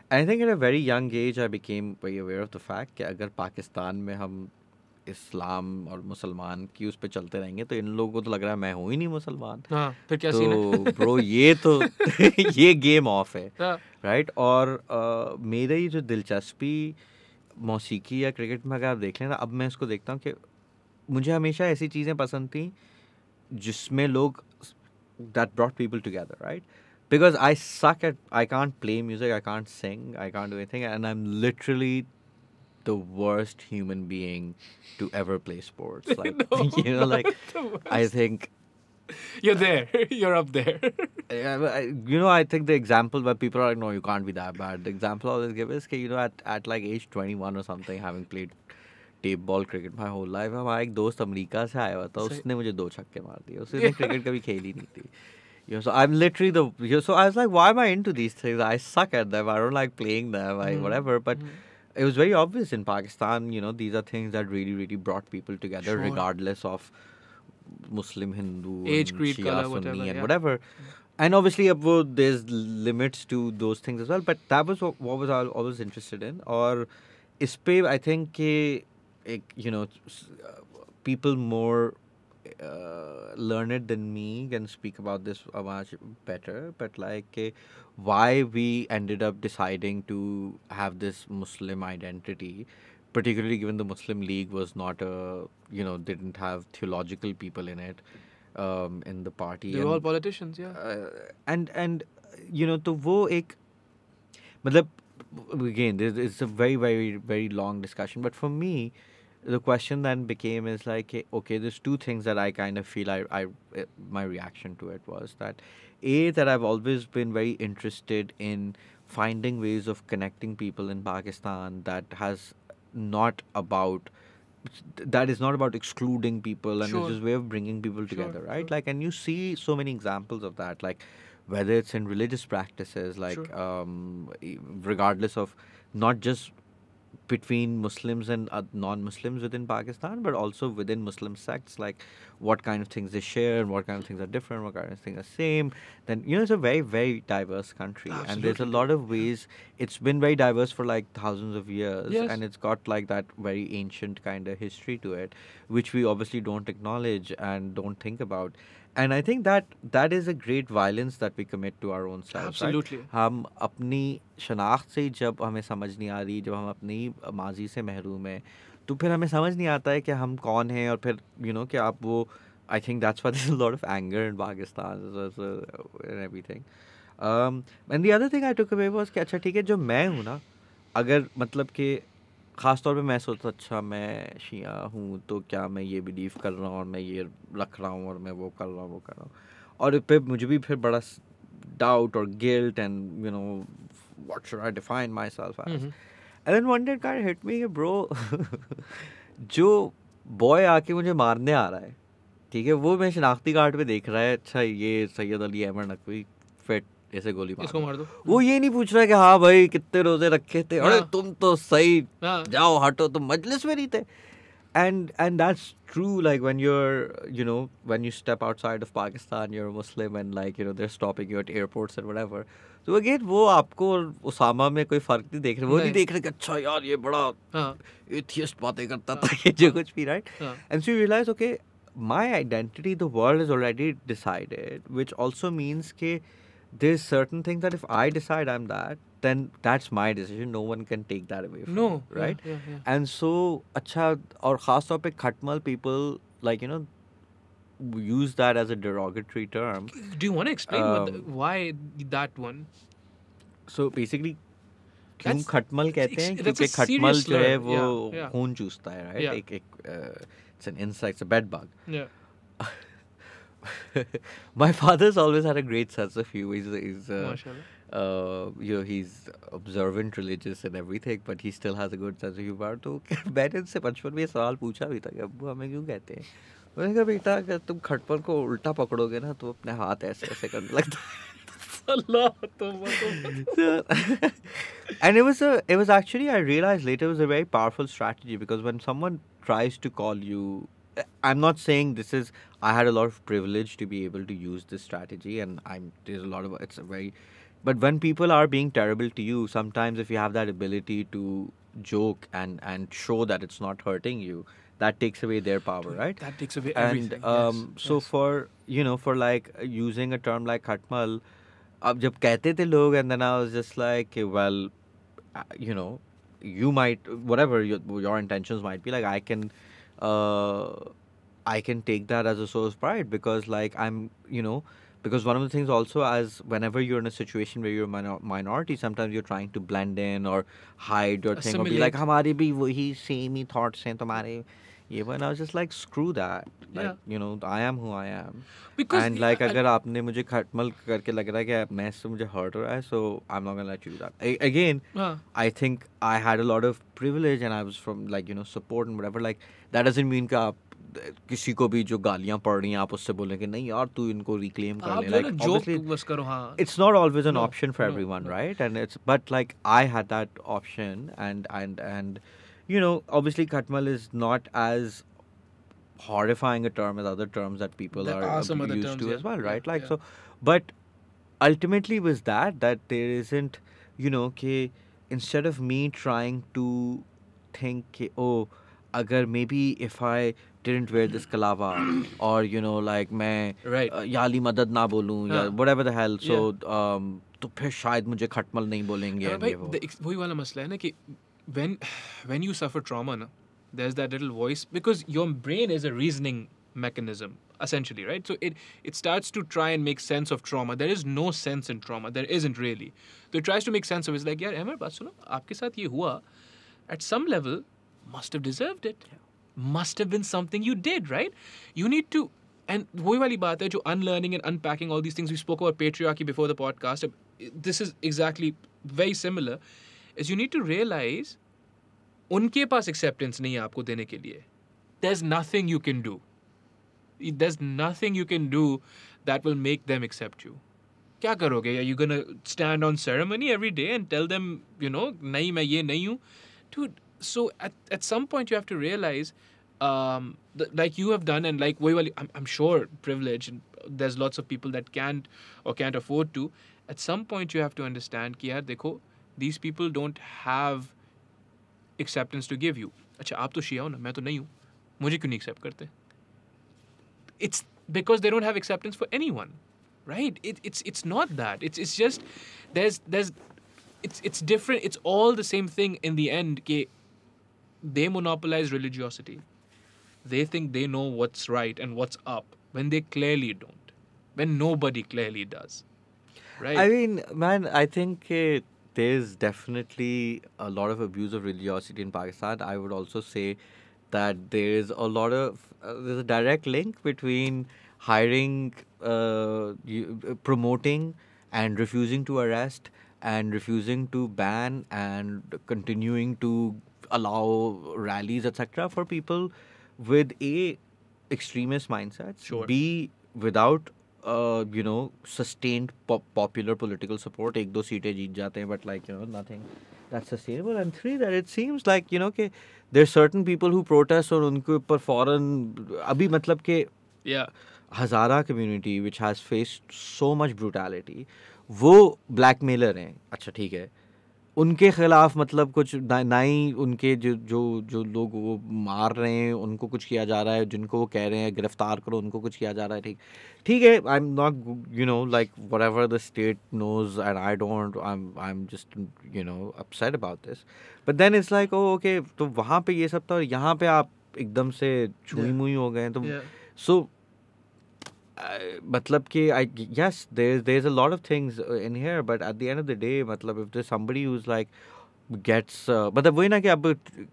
I think at a very young age I became very aware of the fact कि अगर पाकिस्तान में हम इस्लाम और मुसलमान की उस पे चलते रहेंगे तो इन लोगों को तो लग रहा है मैं हूँ ही नहीं मुसलमान, फिर क्या सीन है? तो ब्रो ये तो ये गेम ऑफ है, राइट? और मेरी जो दिलचस्पी मौसीकी या क्रिकेट में अगर आप देख लें ना, अब मैं इसको देखता हूँ कि मुझे हमेशा ऐसी चीज़ें पसंद थी जिसमें लोग, that brought people together, right? Because I can't play music, I can't sing, I can't do anything, and I'm literally the worst human being to ever play sports. Like, I think you're there. You're up there. I think the example where people are like, no, you can't be that bad. The example I always give is, at like age 21 or something, having played tape ball cricket my whole life. हमारा एक दोस्त America से आया हुआ था, सही. उसने मुझे 2 छक्के मार दिए. उसने क्रिकेट कभी खेली नहीं थी. You know, so I'm literally so I was like, why am I into these things? I suck at them. I don't like playing them. Whatever. But it was very obvious in Pakistan, you know, these are things that really, really brought people together, Sure. regardless of Muslim, Hindu, Age, and creed, Shia, color, Sunni, whatever, and yeah. whatever. And obviously, there's limits to those things as well. But that was what was I always interested in. Or, ispe, I think, you know, people more learned than me can speak about this much better. But like, why we ended up deciding to have this Muslim identity, particularly given the Muslim League was not a, you know, didn't have theological people in it, in the party. They were all politicians, yeah. And you know, तो वो एक मतलब again, it's a very, very, very long discussion. But for me, the question then became is like, okay, there's two things that I kind of feel my reaction to it was that that I've always been very interested in finding ways of connecting people in Pakistan that is not about excluding people, and Sure. it's just a way of bringing people together, right? Sure. Like, and you see so many examples of that, like whether it's in religious practices, like regardless of not just between Muslims and non-Muslims within Pakistan, but also within Muslim sects, like what kind of things they share and what kind of things are different, what kind of things are same. Then, you know, it's a very, very diverse country. Absolutely. And there's a lot of ways. It's been very diverse for like thousands of years. Yes. And it's got like that very ancient kind of history to it, which we obviously don't acknowledge and don't think about. And I think that is a great violence that we commit to our own selves. Absolutely. Right? हम अपनी शनाख्त से जब हमें समझ नहीं आ रही, जब हम अपनी माजी से महरूम हैं, तो फिर हमें समझ नहीं आता है कि हम कौन हैं, और फिर you know कि आप वो, I think that's why there's a lot of anger in Pakistan and everything. And the other thing I took away was कि अच्छा ठीक है, जो मैं हूँ ना, अगर मतलब कि ख़ास तौर पे मैं सोचता अच्छा मैं शिया हूँ तो क्या मैं ये बिलीव कर रहा हूँ और मैं ये रख रहा हूँ और मैं वो कर रहा हूँ और फिर मुझे भी फिर बड़ा डाउट और guilt and you know what should I define myself as. And then one day it kind hit me कि ब्रो जो बॉय आके मुझे मारने आ रहा है, ठीक है, वो मैं शनाख्ती कार्ड पे देख रहा है, अच्छा ये सैयद अली अहमद नकवी फिट, ऐसे गोली मार दो. वो ये नहीं पूछ रहा है कि हाँ भाई कितने रोजे रखे थे, अरे तुम तो सही जाओ हटो, तुम मजलिस में नहीं थे. And that's true, like when you're, you know, when you step outside of Pakistan, you're a Muslim and like, you know, they're stopping you at airports and whatever. So again, वो आपको और उसामा में कोई फर्क नहीं देख रहे, वो नहीं देख रहे कि अच्छा यार ये बड़ा एथियस्ट बातें करता था, ये जो कुछ भी, right? And so you realize, okay, my identity, the world has already decided, which also means कि there's certain things that if I decide I'm that, then that's my decision. No one can take that away from me, right? Yeah. And so, अच्छा, और खास तौर पे खटमल people, like, you know, use that as a derogatory term. Do you want to explain why that one? So basically, क्यों खटमल कहते हैं? That's क्योंकि a खटमल serious जो है slur. वो खून चूसता है, right? Yeah. It's an insect, it's a bed bug. Yeah. My father's always had a great sense of humor. He's you know, he's observant, religious and everything, but he still has a good sense of humor. तो मैंने उनसे बचपन में ये सवाल पूछा भी था कि अब्बू हमें क्यों कहते हैं? मैंने कहा बेटा अगर तुम खटपल को उल्टा पकड़ोगे ना तो अपने हाथ ऐसे ऐसे करने लगता है. And it was actually, I realized later, it was a very powerful strategy, because when someone tries to call you, I'm not saying this is, I had a lot of privilege to be able to use this strategy, and there's a lot of, it's a very, but when people are being terrible to you, sometimes if you have that ability to joke and show that it's not hurting you, that takes away their power, right? That takes away everything. So for, you know, for like using a term like khatmal, अब जब कहते थे लोग, and then I was just like, well, you know, you might, whatever your intentions might be, like I can take that as a source of pride, because like I'm, you know, because one of the things also, as whenever you're in a situation where you're a minority, sometimes you're trying to blend in or hide your thing, or be like, हमारे भी वही same ही thoughts हैं तुम्हारे, Yeah, and I was just like, screw that. Like, Yeah. you know, I am who I am. Because And like, अगर आपने मुझे खटमल करके लग रहा है कि मैं से मुझे hurt हो रहा है, so I'm not gonna let you do that. Again, हाँ, I think I had a lot of privilege and I was from like, you know, support and whatever. Like, that doesn't mean कि आप किसी को भी जो गालियाँ पड़ रही हैं आप उससे बोलें कि नहीं यार तू इनको reclaim कर आप ले. जो है Like, ना जोक obviously, बस करो. हाँ. it's not always an No, option for no, everyone, no. right? And it's but like I had that option and you know, obviously Khatmal is not as horrifying a term as other terms that people There are are some other used terms, to yeah, as well, right? yeah, Like yeah. so, but ultimately was that there isn't, you know, कि instead of me trying to think कि, oh, agar maybe if I didn't wear this kalava or you know like मैं Right. याली मदद ना बोलूं या हाँ. whatever the hell, so Yeah. तो फिर शायद मुझे खटमल नहीं बोलेंगे अरे and भाई ये वो. वही वाला मसला है ना कि when you suffer trauma ना, there's that little voice because your brain is a reasoning mechanism essentially, right? So it starts to try and make sense of trauma. There is no sense in trauma. There isn't really. So it tries to make sense of it. It's like यार अहमद बात सुनो, आपके साथ ये हुआ, at some level must have deserved it. Must have been something you did, right? You need to. And वही वाली बात है जो unlearning and unpacking all these things. We spoke about patriarchy before the podcast. This is exactly very similar. Is you need to realize उनके पास acceptance नहीं है आपको देने के लिए. There's nothing you can do. There's nothing you can do that will make them accept you. क्या करोगे? Are you gonna stand on ceremony every day and tell them, you know, नहीं मैं ये नहीं हूँ? Dude, so at some point you have to realize, like you have done, and like I'm sure privilege, and there's lots of people that can't or can't afford to. At some point you have to understand कि यार देखो, these people don't have acceptance to give you. अच्छा आप तो शिया हो ना, मैं तो नहीं हूँ, मुझे क्यों नहीं accept करते? It's because they don't have acceptance for anyone, right? It's not that. It's just there's it's different. It's all the same thing in the end. Ke they monopolize religiosity. They think they know what's right and what's up when they clearly don't. When nobody clearly does, right? I mean, man, I think there's definitely a lot of abuse of religiosity in Pakistan. I would also say that there's a lot of there's a direct link between hiring, promoting, and refusing to arrest, and refusing to ban, and continuing to allow rallies, etc., for people with a extremist mindsets. Sure. B, without you know, sustained popular political support. एक दो सीटें जीत जाते हैं, but like, you know, nothing that's sustainable. And three, that it seems like, you know, कि there's certain people who protest और उनके ऊपर फौरन अभी मतलब कि Yeah. Hazara community which has faced so much brutality, वो blackmailer हैं. अच्छा ठीक है, उनके खिलाफ मतलब कुछ ना ही उनके जो जो जो लोग वो मार रहे हैं उनको कुछ किया जा रहा है, जिनको वो कह रहे हैं गिरफ्तार करो उनको कुछ किया जा रहा है. ठीक ठीक है, I am not, you know, like whatever the state knows and I don't, I am just, you know, upset about this. But then it's like, oh okay, तो वहाँ पे ये सब था और यहाँ पे आप एकदम से छुई मुई हो गए. तो सो मतलब कि yes, there's a lot of things in here, but at the end of the day मतलब if there's somebody who's like gets मतलब वही ना कि अब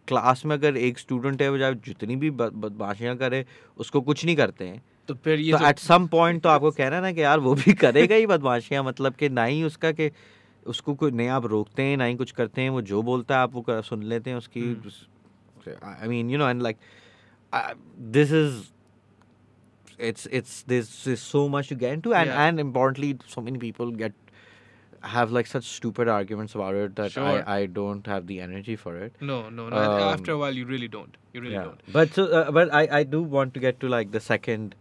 क्लास में अगर एक स्टूडेंट है वो चाहे जितनी भी बदमाशियाँ करे उसको कुछ नहीं करते हैं, तो फिर ये तो एट सम पॉइंट तो आपको कहना ना कि यार वो भी करेगा ही बदमाशियाँ. मतलब कि ना ही उसका कि उसको कोई नहीं आप रोकते हैं ना ही कुछ करते हैं, वो जो बोलता है आप वो सुन लेते हैं उसकी. I mean, you know, and like this is it's there's so much to get into, and importantly so many people have like such stupid arguments about it that Sure. I don't have the energy for it. No. After a while you really don't. Don't. But so but I do want to get to like the second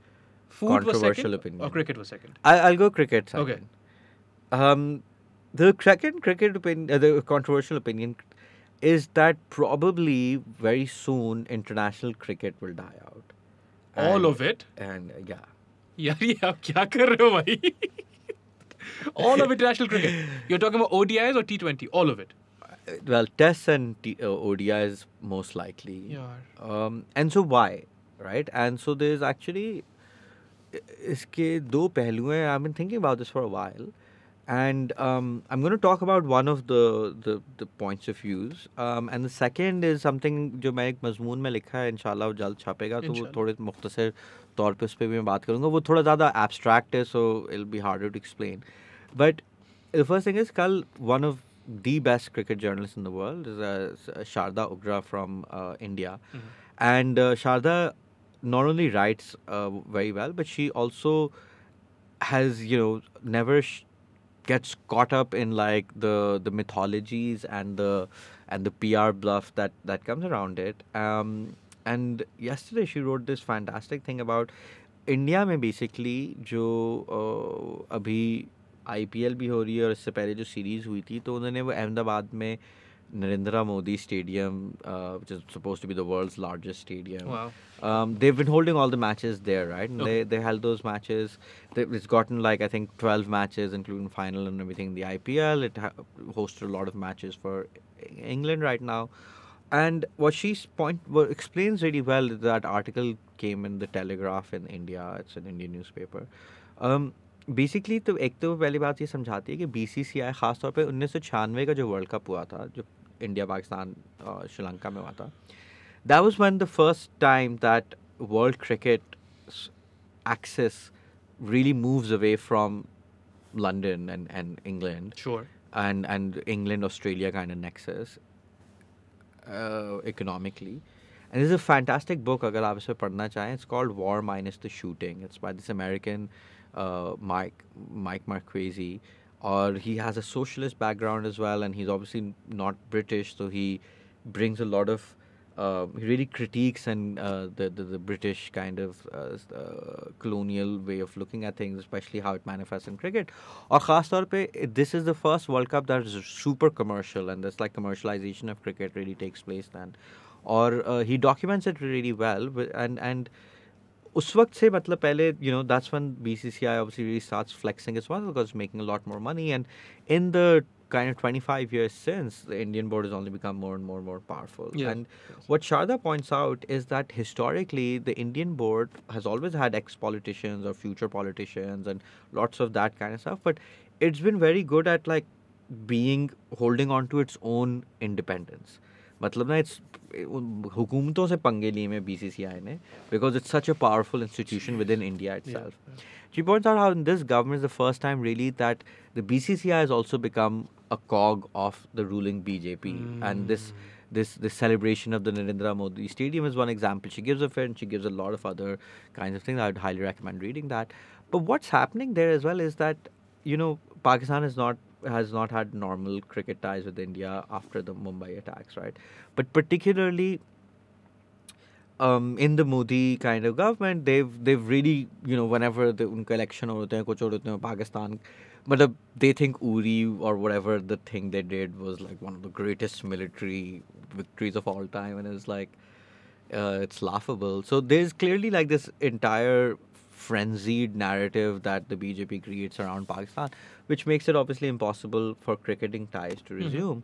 Food controversial was second, opinion. or cricket was second? I'll go cricket second. Okay. The second cricket opinion, the controversial opinion is that probably very soon international cricket will die out. All of it? And yeah. यार ये आप क्या कर रहे हो भाई? All of international cricket. You're talking about ODIs or T20? All of it. Well, tests and ODIs most likely. Yeah. And so why, right? And so there's actually इसके दो पहलू हैं. I've been thinking about this for a while. And I'm going to talk about one of the points of views. And the second is something जो मैं एक मजमून में लिखा है, इंशाल्लाह वो जल्द छपेगा, तो वो Inshallah. थोड़े मुख्तसर तौर पे उस पर भी मैं बात करूँगा. वो थोड़ा ज़्यादा abstract है, so it'll be harder to explain. But the first thing is, कल one of the best cricket journalists in the world is Sharda Ugra from India. Mhm. And Sharda not only writes very well, but she also has, never gets caught up in like the mythologies and the PR bluff that comes around it. And yesterday she wrote this fantastic thing about India में basically जो अभी IPL भी हो रही है और इससे पहले जो सीरीज़ हुई थी, तो उन्होंने वो अहमदाबाद में Narendra Modi Stadium, which is supposed to be the world's largest stadium. Wow. They've been holding all the matches there, right? And Okay. they held those matches. It's gotten like I think 12 matches, including final and everything. The IPL, it hosted a lot of matches for England right now. And what what explains really well is that article came in the Telegraph in India. It's an Indian newspaper. Basically तो एक तो पहली बात ये समझाती है कि BCCI ख़ासतौर पे 1996 का जो वर्ल्ड कप हुआ था, जो इंडिया पाकिस्तान श्रीलंका में हुआ था, that was when the first time that world cricket axis really moves away from London and England. Sure. And England Australia kind of nexus economically. And this is a fantastic book अगर आप इसे पढ़ना चाहें. It's called War Minus the Shooting. It's by this American Mike Marquesi, or he has a socialist background as well, and he's obviously not British, so he brings a lot of he really critiques and the British kind of colonial way of looking at things, especially how it manifests in cricket. और ख़ास तौर पे this is the first World Cup that is super commercial, and this like commercialization of cricket really takes place then. और he documents it really well, and उस वक्त से मतलब पहले that's when BCCI obviously really starts flexing as well, because it's making a lot more money. And in the kind of 25 years since, the Indian board has only become more and more powerful. Yes. And what Sharda points out is that historically the Indian board has always had ex-politicians or future politicians and lots of that kind of stuff, but it's been very good at like holding on to its own independence. मतलब ना it's हुकूमतों से पंगे लिए में BCCI ने, because it's such a powerful institution within India itself. Yeah. She points out how in this government is the first time really that the BCCI has also become a cog of the ruling BJP. And this celebration of the Narendra Modi Stadium is one example she gives of it, and she gives a lot of other kinds of things. I would highly recommend reading that. But what's happening there as well is that, Pakistan has not had normal cricket ties with India after the Mumbai attacks, right? But particularly in the Modi kind of government, they've really, whenever unka election होते हैं, कुछ होते हैं Pakistan, but they think Uri or whatever the thing they did was like one of the greatest military victories of all time, and it's like it's laughable. So there's clearly like this entire frenzied narrative that the BJP creates around Pakistan, which makes it obviously impossible for cricketing ties to resume.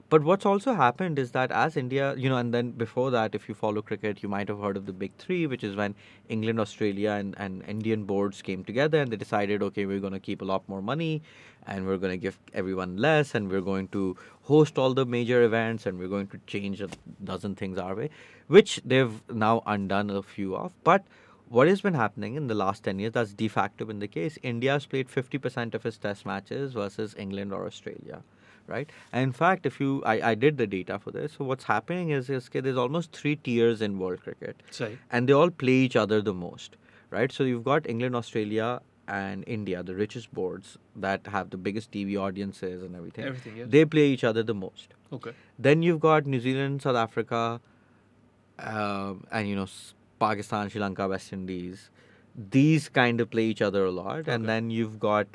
But what's also happened is that as India, and then before that, if you follow cricket, you might have heard of the Big Three, which is when England, Australia, and Indian boards came together and they decided, okay, we're going to keep a lot more money and we're going to give everyone less, and we're going to host all the major events, and we're going to change a dozen things our way, which they've now undone a few of. But what has been happening in the last 10 years, that's de facto been the case. India has played 50% of its test matches versus England or Australia, right? And in fact, I did the data for this. So what's happening is there's almost 3 tiers in world cricket. Sorry. And they all play each other the most, right? So you've got England, Australia, and India, the richest boards that have the biggest TV audiences and everything. Everything, yes. They play each other the most. Okay. Then you've got New Zealand, South Africa, and Pakistan, Sri Lanka, West Indies. These kind of play each other a lot. Okay. And then you've got,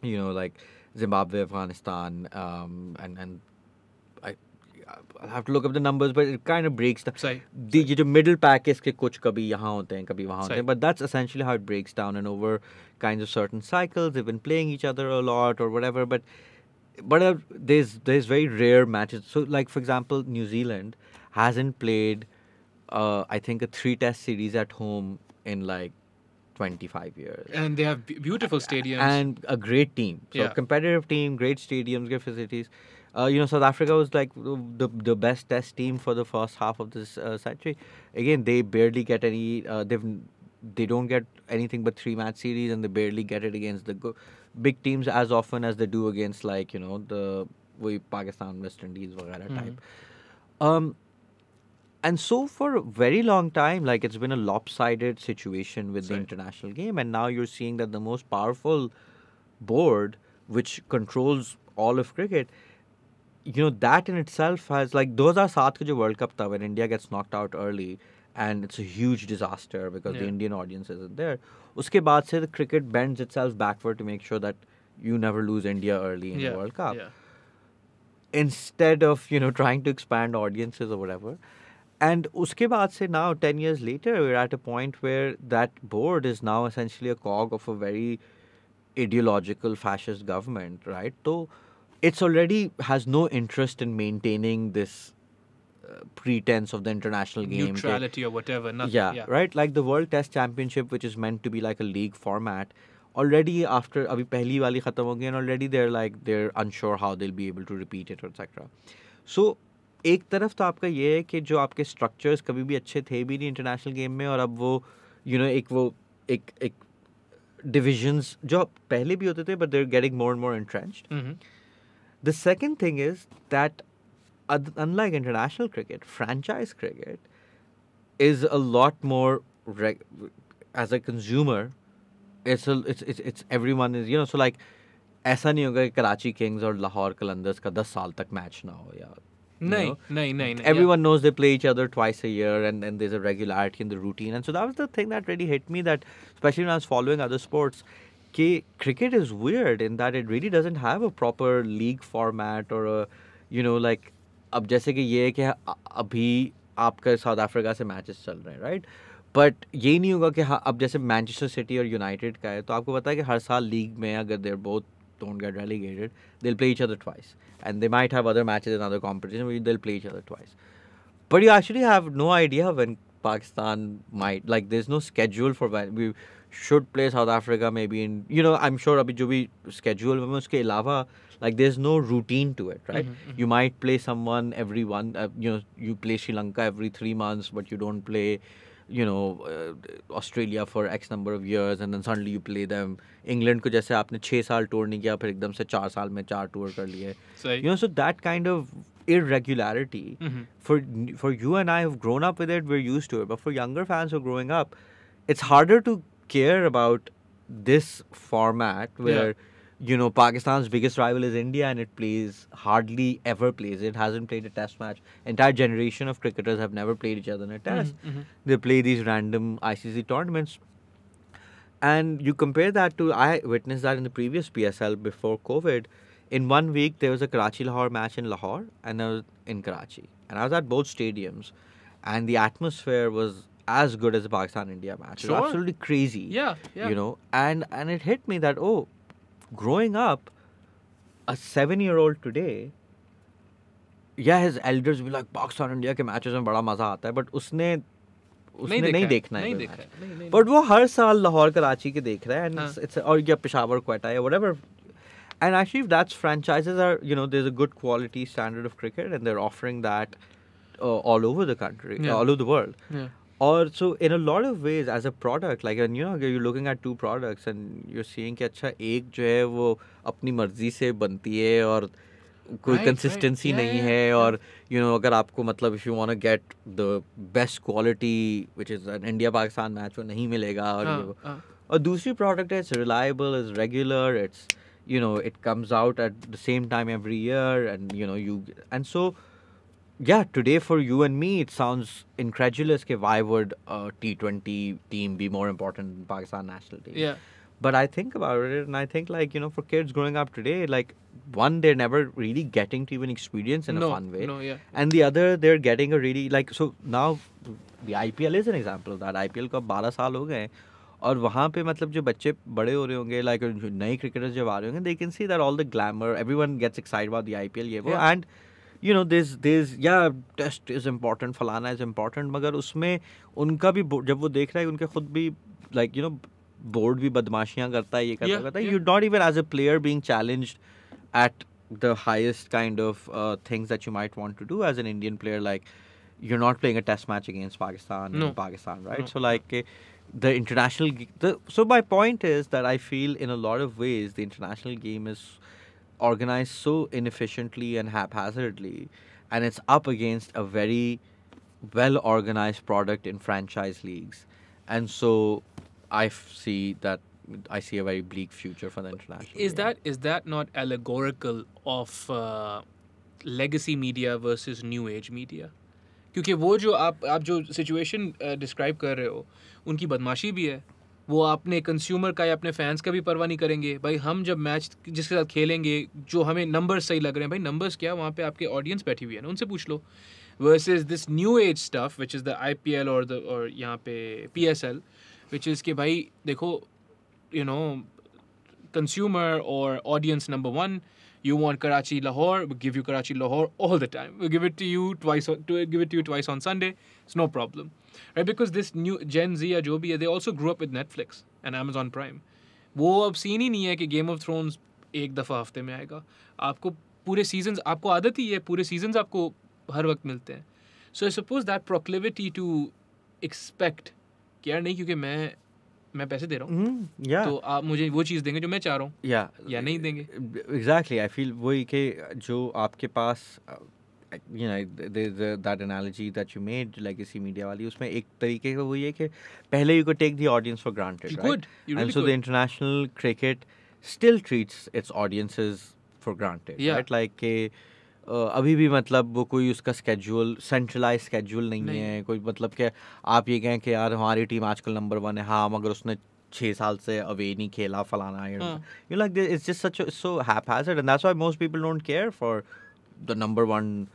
like Zimbabwe, Afghanistan, and I'll have to look up the numbers, but it kind of breaks down. The middle pack is कि कुछ कभी यहाँ होते हैं, कभी वहाँ होते हैं. But that's essentially how it breaks down. And over kinds of certain cycles, they've been playing each other a lot or whatever. But there's very rare matches. So, like for example, New Zealand hasn't played I think a 3-test series at home in like 25 years. And they have beautiful stadiums. And a great team. So Yeah. competitive team, great stadiums, great facilities. South Africa was like the best test team for the first half of this century. Again, they barely get any. They don't get anything but 3-match series, and they barely get it against the big teams as often as they do against the Pakistan, West Indies, वगैरह type. And so for a very long time, like it's been a lopsided situation with the Right. international game, and now you're seeing that the most powerful board, which controls all of cricket, that in itself has like those are सात के जो World Cup था when India gets knocked out early, and it's a huge disaster because the Yeah. Indian audience isn't there. उसके बाद से the cricket bends itself backward to make sure that you never lose India early in the World Cup. Yeah. Instead of trying to expand audiences or whatever. And uske baad se now 10 years later we're at a point where that board is now essentially a cog of a very ideological fascist government, right? So it's already has no interest in maintaining this pretense of the international game. Neutrality or whatever. Nothing. Yeah, right? Like the World Test Championship, which is meant to be like a league format, already after abhi pehli wali khatam ho gayi, and already they're unsure how they'll be able to repeat it, etc. So एक तरफ तो आपका ये है कि जो आपके structures कभी भी अच्छे थे भी नहीं इंटरनेशनल गेम में, और अब वो एक डिविजन्स जो पहले भी होते थे but there getting more and more entrenched. The second thing is that unlike international cricket, franchise cricket is a lot more as a consumer. It's everyone is so like ऐसा नहीं होगा कि कराची किंग्स और लाहौर कलंदर्स का 10 साल तक मैच ना हो या नहीं. Everyone knows they play each other twice a year, and there's a regularity in the routine. And so that was the thing that really hit me, that especially when I was following other sports, cricket is weird in that it really doesn't have a proper league format or a like अब जैसे कि ये है कि अभी आपका south Africa से matches चल रहे हैं, राइट? बट ये नहीं होगा कि अब जैसे मैनचेस्टर सिटी और यूनाइटेड का है तो आपको पता है कि हर साल लीग में अगर there both don't get relegated, they'll play each other twice. And they might have other matches in other competitions where they'll play each other twice. But you actually have no idea when Pakistan might, like there's no schedule for when we should play South Africa maybe in, I'm sure abhi jo bhi schedule mein uske alawa, like there's no routine to it, right? You might play someone every you play Sri Lanka every 3 months, but you don't play Australia for X number of years, and then suddenly you play them. England को जैसे आपने 6 साल tour नहीं किया, फिर एकदम से 4 साल में 4 टूर कर लिए. So that kind of irregularity, for you and I who've grown up with it, we're used to it. But for younger fans who are growing up, it's harder to care about this format where Pakistan's biggest rival is India, and it hardly ever plays. It hasn't played a test match. Entire generation of cricketers have never played each other in a test. They play these random ICC tournaments. And you compare that to, I witnessed that in the previous PSL before COVID. In 1 week, there was a Karachi-Lahore match in Lahore, and I was in Karachi. And I was at both stadiums, and the atmosphere was as good as the Pakistan-India match. It was absolutely crazy. Yeah. And it hit me that, growing up, a 7-year-old today, his elders will be like, Pakistan-India के matches में बड़ा मजा आता है, but उसने नहीं देखना है. But वो हर साल लाहौर कराची के देख रहा है, and it's और या पेशावर क्वेटा या whatever. And actually, if that's franchises are, there's a good quality standard of cricket, and they're offering that all over the country, all over the world. Yeah. Or so in a lot of ways as a product, like you're looking at 2 products and you're seeing कि अच्छा एक जो है वो अपनी मर्जी से बनती है और कोई consistency नहीं है, और अगर आपको मतलब if you want to get the best quality which is an India Pakistan match वो नहीं मिलेगा, और दूसरी product है, it's reliable, it's regular, it's it comes out at the same time every year, and and so today for you and me, it sounds incredulous that why would a T20 team be more important than Pakistan national team? Yeah. But I think about it, and I think for kids growing up today, like one, they're never really getting to even experience in a fun way. And the other, they're getting a really so now the IPL is an example of that. IPL को 12 साल हो गए, और वहाँ पे मतलब जो बच्चे बड़े हो रहे होंगे, like नए cricketers जब आ रहे होंगे, they can see that all the glamour, everyone gets excited about the IPL ये वो, and there's test is important, फलाना is important, मगर उसमें उनका भी जब वो देख रहा है उनके खुद भी like board भी बदमाशियां करता है, ये करता Yeah, करता है. yeah. You're not even as a player being challenged at the highest kind of things that you might want to do as an Indian player. Like, you're not playing a test match against Pakistan No. in Pakistan, right? No, So like the international so my point is that I feel in a lot of ways the international game is organized so inefficiently and haphazardly, and it's up against a very well organized product in franchise leagues, and so see that I see a very bleak future for the international Is game. that not allegorical of legacy media versus new age media? क्योंकि वो जो आप जो situation describe कर रहे हो उनकी बदमाशी भी है. वो अपने कंज्यूमर का या अपने फैंस का भी परवाह नहीं करेंगे. भाई हम जब मैच जिसके साथ खेलेंगे जो हमें नंबर्स सही लग रहे हैं, भाई नंबर्स क्या, वहाँ पे आपके ऑडियंस बैठी हुई है ना, उनसे पूछ लो. Versus this new age stuff which is the IPL और यहाँ पे PSL, विच इज़ कि भाई देखो, you know, consumer or audience number one, you want Karachi Lahore, we'll give you Karachi Lahore all the time. We'll give it to you twice on Sunday. It's no problem, right? Because this new Gen Z या जो भी है, they also grew up with Netflix and Amazon Prime. वो अब scene ही नहीं है कि Game of Thrones एक दफ़ा हफ्ते में आएगा. आपको पूरे सीजन्स, आपको आदत ही है, पूरे सीजन्स आपको हर वक्त मिलते हैं. So I suppose that proclivity to expect कि यार नहीं, क्योंकि मैं पैसे दे रहा हूँ, Yeah. तो आप मुझे वो चीज़ देंगे जो मैं चाह रहा हूँ Yeah. या नहीं देंगे. Exactly. I feel वही कि जो आपके पास you know that analogy that you made legacy media वाली, उसमें एक तरीके का वही है कि पहले you could take the audience for granted, You right? could. You really And so could. the international cricket still treats its audiences for granted, Yeah. right? Like कि अभी भी मतलब वो कोई उसका स्केड्यूल सेंट्रलाइज स्केड्यूल नहीं है. कोई मतलब कि आप ये कहें कि यार हमारी टीम आजकल नंबर 1 है, हाँ मगर उसने 6 साल से अवे नहीं खेला फलाना. You like it's just so haphazard, and that's why most people don't care for the number 1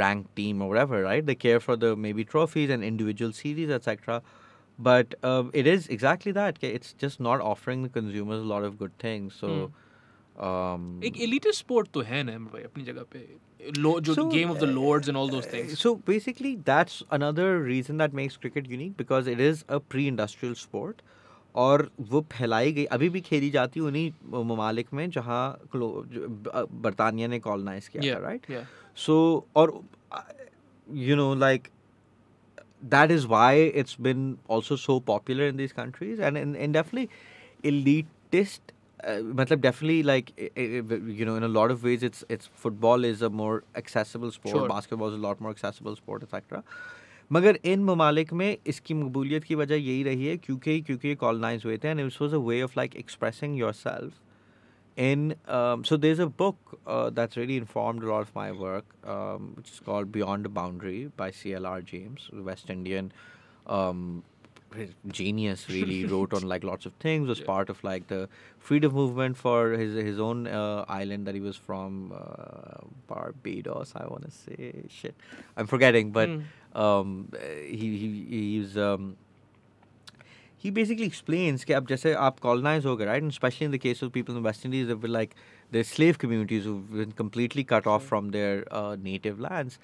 ranked team or whatever, right? They care for the maybe trophies and individual series, etc. But it is exactly that. It's just not offering the consumers a lot of good things. So. एक elitist sport तो है ना भाई अपनी जगह पे, जो So, game of the lords and all those things. So basically, that's another reason that makes cricket unique, because it is a pre-industrial sport. और वो फैलाई गई, अभी भी खेली जाती है उन्हीं ममालिक में जहाँ बरतानिया ने कॉलोनाइज किया था, राइट? सो और you know, like that is why it's been also so popular in these countries, and definitely elitist. Matlab definitely, like you know, in a lot of ways it's football is a more accessible sport. Sure. Basketball is a lot more accessible sport, etc. मगर इन ममालिक में इसकी मकबूलियत की वजह यही रही है क्योंकि कॉलोनाइज हुए थे, and it was a way of like expressing yourself in so there's a book that's really informed a lot of my work, which is called Beyond the Boundary by CLR James, West Indian genius, really wrote on like lots of things, was part of like the freedom movement for his own island that he was from, Barbados, I want to say, shit, I'm forgetting, but he basically explains कि अब जैसे आप colonize हो गए, right? And especially in the case of people in the West Indies, there were like the slave communities who've been completely cut off from their native lands.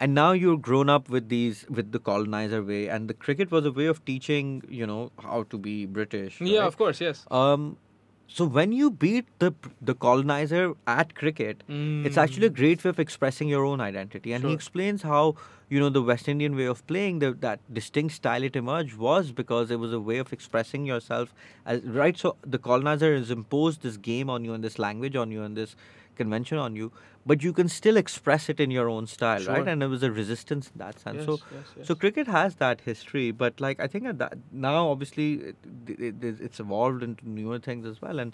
And now you're grown up with the colonizer way, and the cricket was a way of teaching, you know, how to be British. Yeah, right? of course, yes. So when you beat the colonizer at cricket, it's actually a great way of expressing your own identity. And he explains how, you know, the West Indian way of playing, that distinct style it emerged was because it was a way of expressing yourself, right? So the colonizer has imposed this game on you and this language on you and this convention on you, but you can still express it in your own style, right? And it was a resistance in that sense. So cricket has that history, but like I think that now obviously it's evolved into newer things as well,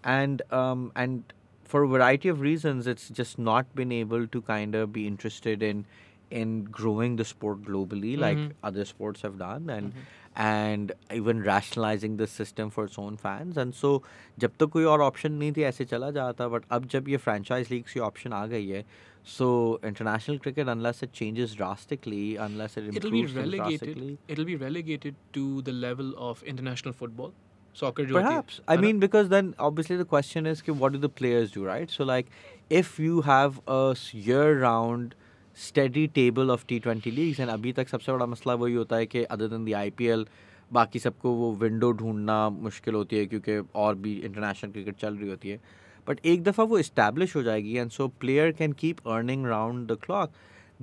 and for a variety of reasons, it's just not been able to kind of be interested in growing the sport globally like other sports have done, and even rationalizing the system for its own fans. And so जब तक कोई और option नहीं थी ऐसे चला जाता, but अब जब ये फ्रेंचाइज लीग्स की ऑप्शन आ गई है, so international cricket, unless it changes drastically, unless it improves drastically, it'll be relegated to the level of international football, soccer. Perhaps. I mean, because then obviously the question is what do the players do, right? So like if you have a year-round steady table of T20 leagues, and अभी तक सबसे बड़ा मसला वही होता है कि other than the IPL, बाकी सबको वो विंडो ढूंढना मुश्किल होती है क्योंकि और भी इंटरनेशनल क्रिकेट चल रही होती है. बट एक दफ़ा वो इस्टेब्लिश हो जाएगी and so player can keep earning round the clock,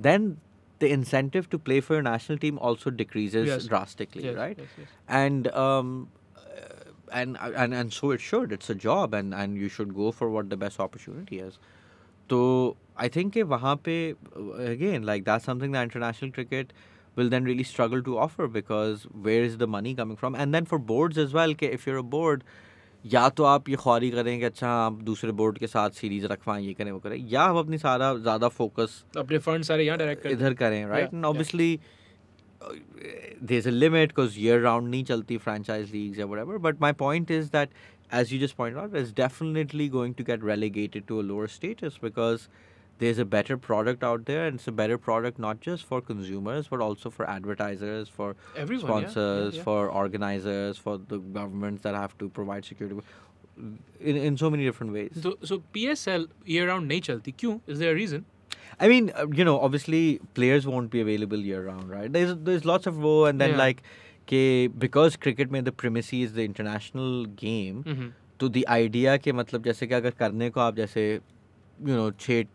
then the incentive to play for your national team also decreases Yes. drastically, Yes, right? yes, yes. And and so it should. It's a job, and you should go for what the best opportunity is. So I think कि वहाँ पे again, like that's something that international cricket will then really struggle to offer, because where is the money coming from? And then for boards as well, कि if you're a board, या तो आप ये ख्वारी करें कि अच्छा आप दूसरे बोर्ड के साथ सीरीज रखवाएं, ये करें वो करें, या आप अपनी सारा ज़्यादा फोकस अपने फंड सारे यहाँ डायरेक्ट कर इधर करें, right? Yeah, and yeah. Obviously there's a limit because year round nahi chalti franchise leagues or whatever, but my point is that, as you just pointed out, it's definitely going to get relegated to a lower status because there's a better product out there, and it's a better product not just for consumers but also for advertisers, for Everyone, sponsors, yeah. for organizers, for the governments that have to provide security in so many different ways. So PSL year round नहीं चलती क्यों? Is there a reason? I mean, obviously players won't be available year round, right? There's lots of woe, and then Yeah. like, because cricket में the primacy is the international game, Mm-hmm. तो the idea कि मतलब जैसे कि अगर करने को आप जैसे 6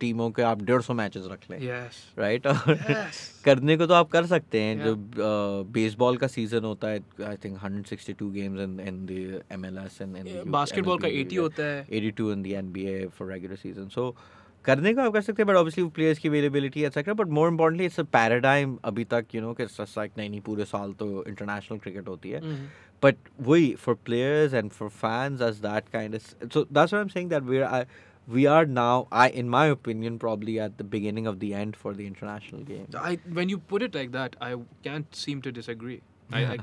टीमों के आप 150 मैचेस रख लें, Yes. राइट? और Yes. करने को तो आप कर सकते हैं. Yeah. जब बेसबॉल का सीजन होता है, I think 162 games in the MLS and basketball का 80 होता है. 82 in the NBA for regular season. So करने को आप कर सकते हैं, बट ऑब्वियसली प्लेयर्स की availability etcetera. But more importantly it's a paradigm अभी तक, कि इट्स लाइक नहीं पूरे साल तो इंटरनेशनल क्रिकेट होती है. Mhm. But for players and for fans, as that kind of, so that's what I'm saying, that we are now, in my opinion, probably at the beginning of the end for the international game. When you put it like that, I can't seem to disagree. I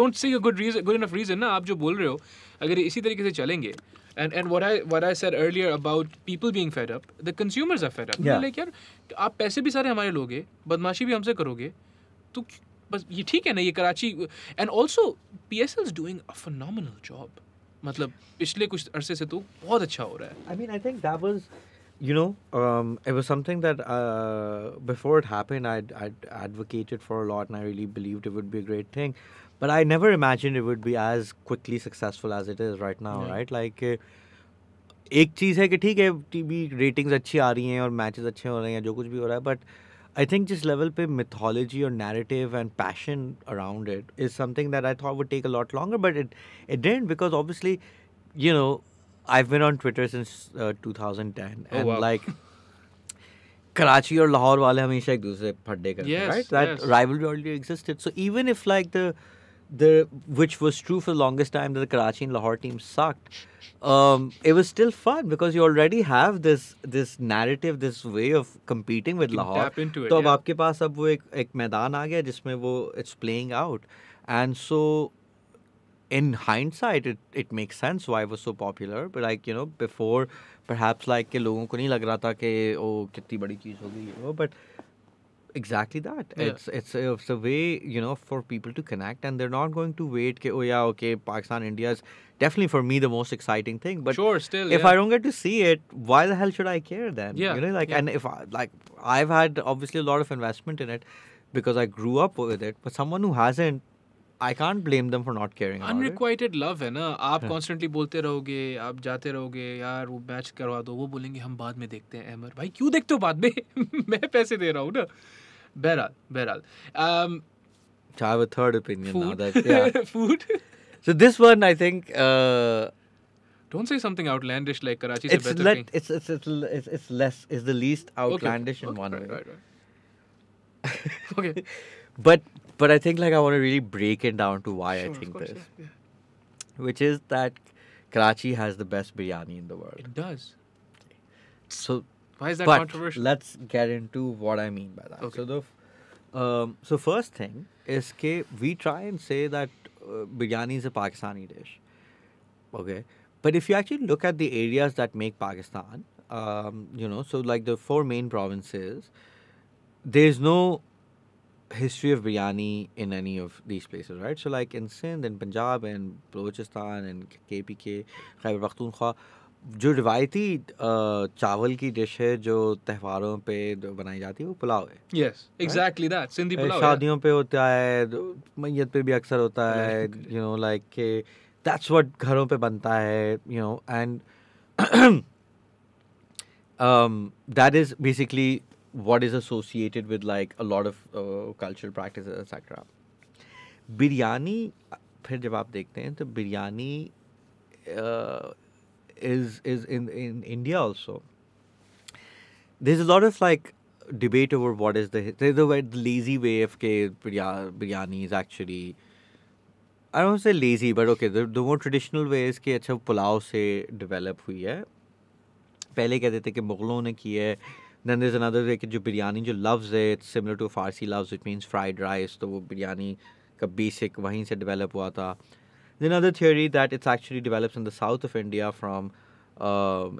don't see a good enough reason ना. आप जो बोल रहे हो, अगर इसी तरीके से चलेंगे, and what I said earlier about people being fed up, the consumers are fed up. Yeah. Like यार, आप पैसे भी सारे हमारे लोगे, बदमाशी भी हमसे करोगे, तो बस ये ठीक है ना, ये Karachi. And also PSL is doing a phenomenal job. मतलब पिछले कुछ अरसे से तो बहुत अच्छा हो रहा है. I mean, I think that was, it was something that before it happened, I'd advocated for a lot, and I really believed it would be a great thing. But I never imagined it would be as quickly successful as it is right now, Yeah. right? Like, एक चीज़ है कि ठीक है, TV ratings अच्छी आ रही हैं और matches अच्छे हो रहे हैं, जो कुछ भी हो रहा है, बट I think जिस लेवल पे mythology or narrative and passion around it is something that I thought would take a lot longer, but it didn't, because obviously, I've been on Twitter since 2010, Oh, and wow. like Karachi और लाहौर वाले हमेशा एक दूसरे से फड्डे करते हैं, Yes, right? That yes. rivalry already existed. So even if like the which was true for the longest time, that the Karachi and Lahore team sucked, it was still fun because you already have this narrative, this way of competing with You can Lahore. tap into it, तो अब yeah. आपके पास अब वो एक मैदान आ गया जिसमें वो it's playing out, and so in hindsight it makes sense why it was so popular. But like before, perhaps like कि लोगों को नहीं लग रहा था कि ओ कितनी बड़ी चीज हो गई है वो, but exactly that. Yeah. It's a way for people to connect, and they're not going to wait कि oh yeah, okay, Pakistan India is definitely for me the most exciting thing, but Sure, still, if yeah. I don't get to see it, why the hell should I care then? Yeah, Like, yeah. and if I've had obviously a lot of investment in it because I grew up with it, but someone who hasn't, I can't blame them for not caring about it. Unrequited love है ना. आप constantly बोलते रहोगे, आप जाते रहोगे, यार वो मैच करवा दो, वो बोलेंगे हम बाद में देखते हैं. अमर भाई क्यों देखते हो बाद में? मैं पैसे दे रहा हूँ ना. बहरहाल So I have a third opinion now food. that yeah. Food. So this one, I think Don't say something outlandish like Karachi se it's better let thing. it's less is the least Okay, outlandish in okay, one right, way. right. Okay. But I think like I want to really break it down to why Sure, I of think course, this, yeah. which is that Karachi has the best biryani in the world. It does. So, Why is that but controversial? let's get into what I mean by that. Okay. So first thing is that we try and say that biryani is a Pakistani dish. Okay. But if you actually look at the areas that make Pakistan, so like the 4 main provinces, there's no history of biryani in any of these places, right? So like in Sindh, in Punjab, in Balochistan, in KPK, Khyber Pakhtunkhwa, जो रिवायती चावल की dish है जो त्योहारों पे बनाई जाती है वो पुलाव है, Yes, exactly that. Sindhi pulao, yeah. शादियों पे होता है, मैयत पे भी अक्सर होता है, Alhamdulillah. यू नो लाइक के दैट्स व्हाट घरों पे बनता है, you no, and that is basically what is associated with like a lot of cultural practices etc. Biryani फिर जब आप देखते हैं तो biryani is in India also. There's a lot of like debate over what is the lazy way of biryani is actually, I don't say lazy, but okay, the more traditional way is कि अच्छा पुलाव से develop हुई है. पहले कहते थे कि मुगलों ने की है. Then there's another way कि जो बिरयानी जो लफ्ज़ है, it's similar to फारसी लफ्ज़, it means fried rice, तो वो बिरयानी का basic वहीं से develop हुआ था. Then another theory that it's actually develops in the south of India from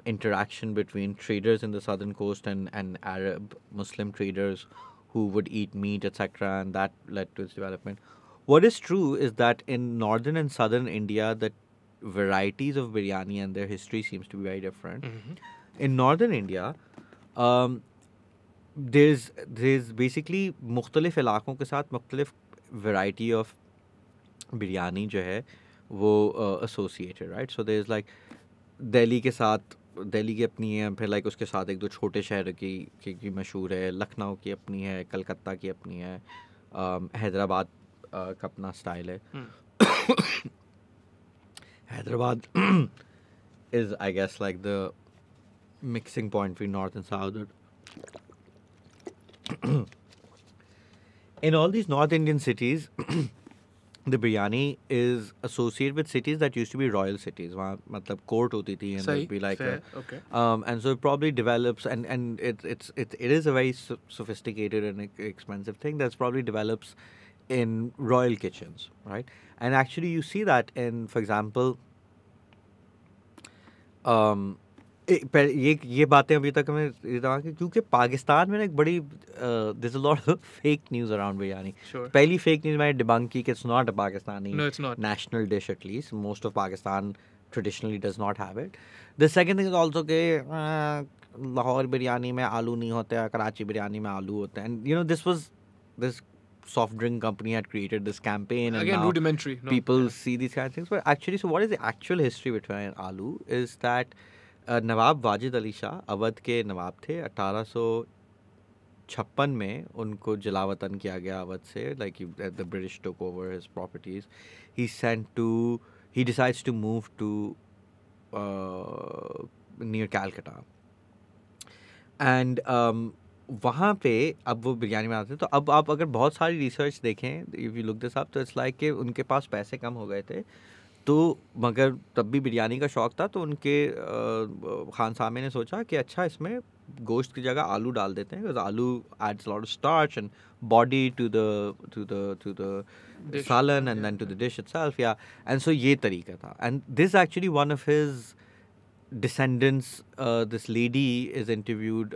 interaction between traders in the southern coast and Arab Muslim traders who would eat meat, etc., and that led to its development. What is true is that in northern and southern India, the varieties of biryani and their history seems to be very different. In northern India, um, there's basically मुख्तलिफ इलाकों के साथ मुख्तलिफ variety of biryani जो है वो associated, right? So there's like Delhi के साथ दिल्ली की अपनी है, फिर लाइक उसके साथ एक दो छोटे शहर की मशहूर है, लखनऊ की अपनी है, कलकत्ता की अपनी है, हैदराबाद का अपना स्टाइल है. Hyderabad is I guess like the mixing point between north and south. In all these North Indian cities, the biryani is associated with cities that used to be royal cities. वहाँ मतलब court होती थी, and there'd be like fair, okay. and so it probably develops, and it is a very sophisticated and expensive thing that's probably develops in royal kitchens, right? And actually you see that in, for example, ये बातें अभी तक हमें क्योंकि पाकिस्तान में ना एक बड़ी there's a lot of fake news around biryani. Sure. पहली fake news मैंने debunk की कि it's not a Pakistani No, it's not. national dish, at least most of Pakistan traditionally does not have it. The second thing is also कि लाहौर बिरयानी में आलू नहीं होते हैं, कराची बिरयानी में आलू होते हैं, and you know this soft drink company had created this campaign, and Again, now rudimentary. No, people yeah. see these kind of things. But actually, so what is the actual history behind aloo is that नवाब वाजिद अली शाह अवध के नवाब थे. 1856 में उनको जलावतन किया गया अवध से, like the British took over his properties. He decides to move to near Calcutta, and वहाँ पे अब वो बिरयानी बनाते हैं. तो अब आप अगर बहुत सारी रिसर्च देखें, if you look this up, तो इट्स लाइक कि उनके पास पैसे कम हो गए थे, तो मगर तब भी बिरयानी का शौक़ था, तो उनके खान सामे ने सोचा कि अच्छा इसमें गोश्त की जगह आलू डाल देते हैं, because aloo adds lot of starch and body to the salan and then to the dish itself, या एंड सो ये तरीका था. And this actually one of his descendants, this lady is interviewed,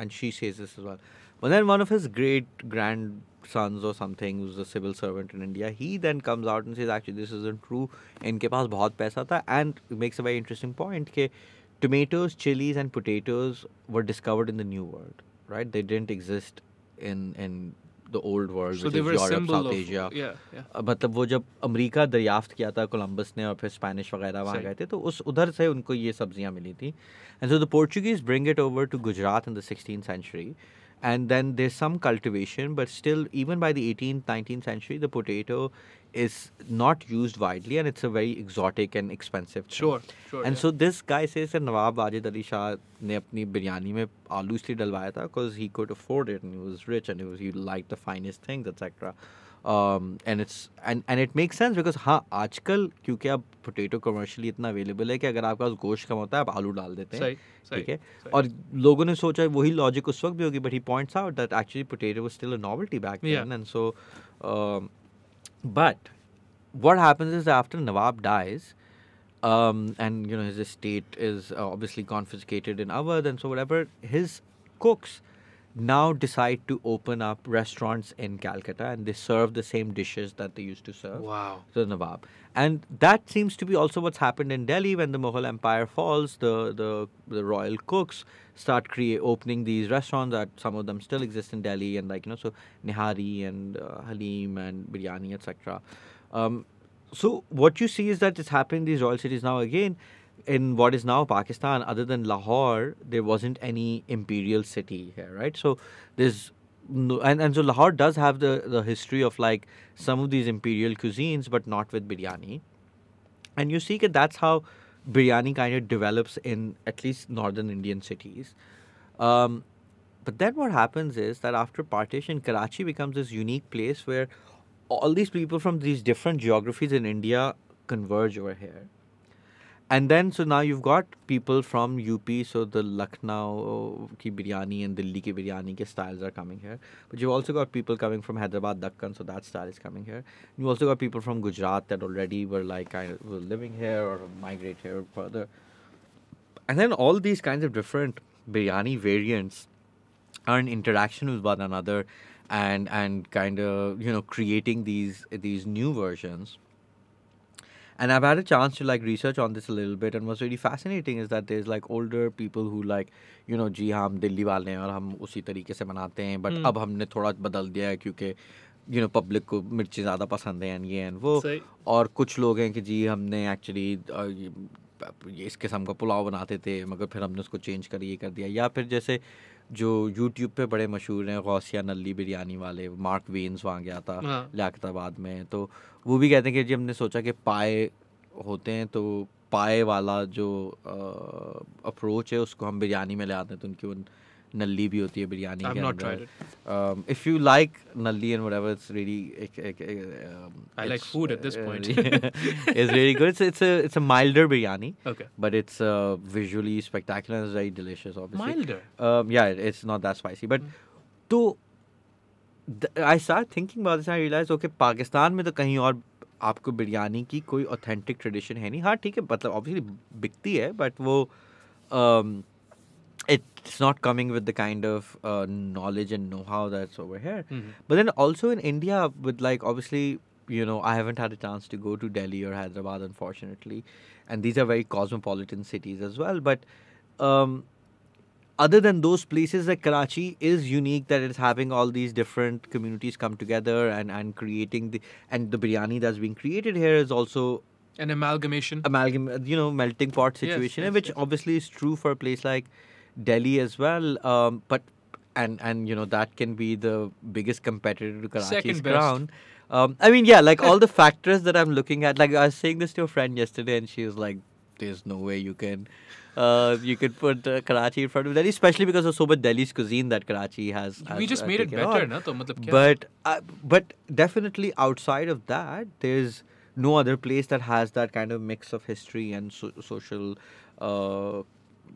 and she says this as well. But then one of his great grandsons or something, who's a civil servant in India, he then comes out and says actually this isn't true. इनके पास बहुत पैसा था, and makes a very interesting point कि tomatoes, chilies and potatoes were discovered in the New World, right? They didn't exist in the old world, So which they is were a Europe, symbol South of Asia. yeah. मतलब वो जब America दरियाफ्त किया था Columbus ने और फिर Spanish वगैरह वहाँ गए थे, तो उस उधर से उनको ये सब्जियाँ मिली थी. And so the Portuguese bring it over to Gujarat in the 16th century, and then there's some cultivation, but still even by the 18th 19th century the potato is not used widely, and it's a very exotic and expensive thing. Sure. And so this guy says that Nawab Wajid Ali Shah ने अपनी बिरयानी में आलू इसलिए डलवाया था because he could afford it and he was rich and he liked the finest things, etc. And it makes sense because हाँ आजकल क्योंकि अब पोटैटो कमर्शियली इतना अवेलेबल है कि अगर आपके पास गोश्त कम होता है आप आलू डाल देते हैं, ठीक है. और लोगों ने सोचा वही लॉजिक उस वक्त भी होगी, but he points out that actually potato was still a novelty back then. And so but what happens is after Nawab dies, and you know his estate is obviously confiscated in Awadh, and so whatever, his cooks now decide to open up restaurants in Calcutta, and they serve the same dishes that they used to serve Wow. to the Nawab. And that seems to be also what's happened in Delhi when the Mughal Empire falls. The royal cooks start opening these restaurants that some of them still exist in Delhi, and like so Nihari and Halim and biryani, etc. So what you see is that it's happening in these royal cities now again. In what is now Pakistan, other than Lahore, there wasn't any imperial city here, right? So there's no, and so Lahore does have the history of like some of these imperial cuisines, but not with biryani. And you see that that's how biryani kind of develops in at least northern Indian cities. Um, but then what happens is that after partition, Karachi becomes this unique place where all these people from these different geographies in India converge over here. And then, so now you've got people from UP, so the Lucknow ki biryani and Delhi ki biryani ke styles are coming here. But you've also got people coming from Hyderabad, Dakkan, so that style is coming here. You also got people from Gujarat that already were like kind of were living here or migrate here further. And then all these kinds of different biryani variants are in interaction with one another, and kind of creating these new versions. And I've had a chance to like research on this a little bit, and what's really fascinating is that there's like older people who like जी हम दिल्ली वाले हैं और हम उसी तरीके से बनाते हैं, बट अब हमने थोड़ा बदल दिया है क्योंकि पब्लिक को मिर्ची ज़्यादा पसंद है ये एंड वो. और कुछ लोग हैं कि जी हमने एक्चुअली इस किस्म का पुलाव बनाते थे मगर फिर हमने उसको चेंज कर ये कर दिया. या फिर जैसे जो यूट्यूब पे बड़े मशहूर हैं गौसिया नल्ली बिरयानी वाले, मार्क वेन्स वहाँ गया था लियाकताबाद में, तो वो भी कहते हैं कि जी हमने सोचा कि पाए होते हैं तो पाए वाला जो अप्रोच है उसको हम बिरयानी में ले आते हैं, तो उनकी वो नल्ली भी होती है बिरयानी के अंदर. If you like nalli and whatever, it's really I like food at this point. It's really good. It's a milder biryani. Okay. But it's visually spectacular and it's very delicious, obviously. Milder? Yeah, it's not that spicy. But तो I started thinking about this and I realized, okay, Pakistan में तो कहीं और आपको बिरयानी की कोई authentic tradition है नहीं. हाँ ठीक है, मतलब ऑब्वियसली बिकती है, बट वो it's not coming with the kind of knowledge and know-how that's over here. But then also in India, with like obviously, I haven't had a chance to go to Delhi or Hyderabad, unfortunately, and these are very cosmopolitan cities as well. But other than those places, like Karachi is unique that it's having all these different communities come together and creating the biryani that's being created here is also an amalgamation, melting pot situation, which obviously is true for a place like Delhi as well. But that can be the biggest competitor to Karachi's crown. I mean, yeah, like all the factors that I'm looking at, like I was saying this to a friend yesterday and she was like, there's no way you can put Karachi in front of Delhi, especially because of so much Delhi's cuisine that Karachi has. We just made it better, na? To matlab kya? But definitely outside of that, there's no other place that has that kind of mix of history and social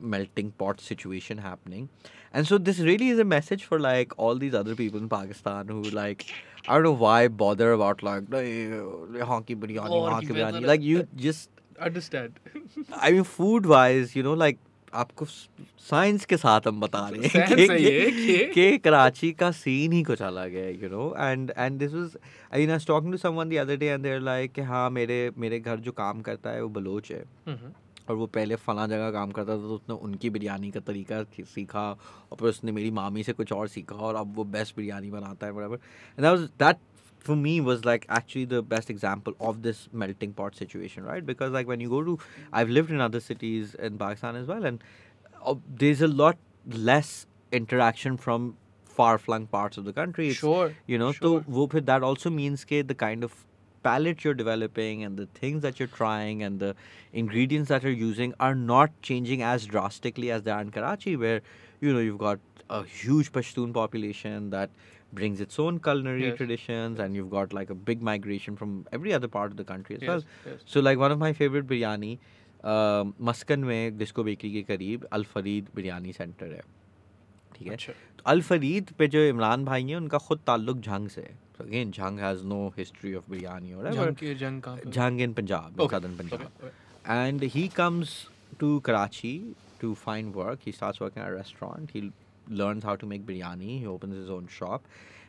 melting pot situation happening. And so this really is a message for like all these other people in Pakistan who like, I don't know why bother about like honky biryani, like you just understand. I mean, food wise, like आपको science के साथ हम बता रहे हैं कि कराची का scene ही कुछ अलग है, and this was, I mean, I was talking to someone the other day and they're like कि हाँ मेरे घर जो काम करता है वो बलोच है और वो पहले फला जगह काम करता था, तो उसने उनकी बिरयानी का तरीका सीखा और फिर उसने मेरी मामी से कुछ और सीखा और अब वो बेस्ट बिरयानी बनाता है whatever. And that for me was like actually the best example of this melting pot situation, right? Because like when you go to, I've lived in other cities in Pakistan as well, and there's a lot less interaction from far-flung parts of the country. Sure. So that also means that the kind of palette you're developing and the things that you're trying and the ingredients that you're using are not changing as drastically as they are in Karachi, where you've got a huge Pashtun population that brings its own culinary traditions, and you've got like a big migration from every other part of the country as well. So like one of my favorite biryani, Muskan में disco bakery के करीब अल Farid biryani centre है, ठीक है. तो अल फरीद पे जो इमरान भाई हैं उनका खुद ताल्लुक झंग से है. So again, Jhang has no history of biryani or whatever. Jhang in Punjab, in southern Punjab. And he comes to Karachi to find work. He starts working at a restaurant. He learns how to make biryani. He opens his own shop,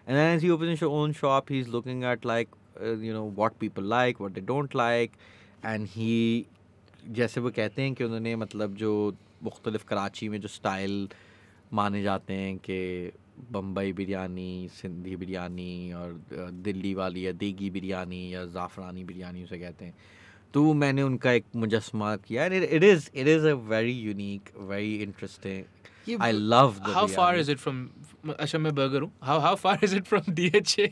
and then as he opens his own shop, he's looking at like what people like, what they don't like, and he जैसे वो कहते हैं कि उन्होंने मतलब जो मुख्तलिफ कराची में जो स्टाइल माने जाते हैं कि बम्बई बिरयानी, सिंधी बिरयानी और दिल्ली वाली या देगी बिरयानी या ज़ाफ़रानी बिरयानी उसे कहते हैं, तो मैंने उनका एक मुजस्मा किया. It is a very unique, very interesting. I love the How biryani. far is it from? अच्छा मैं burger हूँ. How far is it from DHA?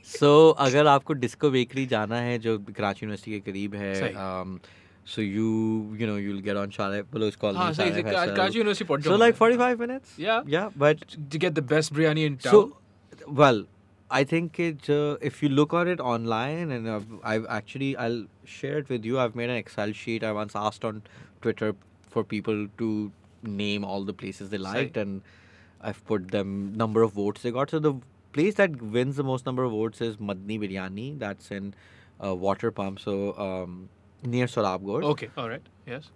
So अगर आपको डिस्को बेकरी जाना है जो कराची यूनिवर्सिटी के करीब है, सही. so you'll get on Shale Baloch Colony. हाँ सही. Karachi University पहुँच So जाऊँगा like मैं. 45 minutes. Yeah. But To get the best biryani in town. so well, I think if you look at it online, and I'll share it with you. I've made an Excel sheet. I once asked on Twitter for people to name all the places they liked, and I've put them number of votes they got. So the place that wins the most number of votes is Madni Biryani. That's in Water Pump. So near Sorabgor. Okay. All right. Yes.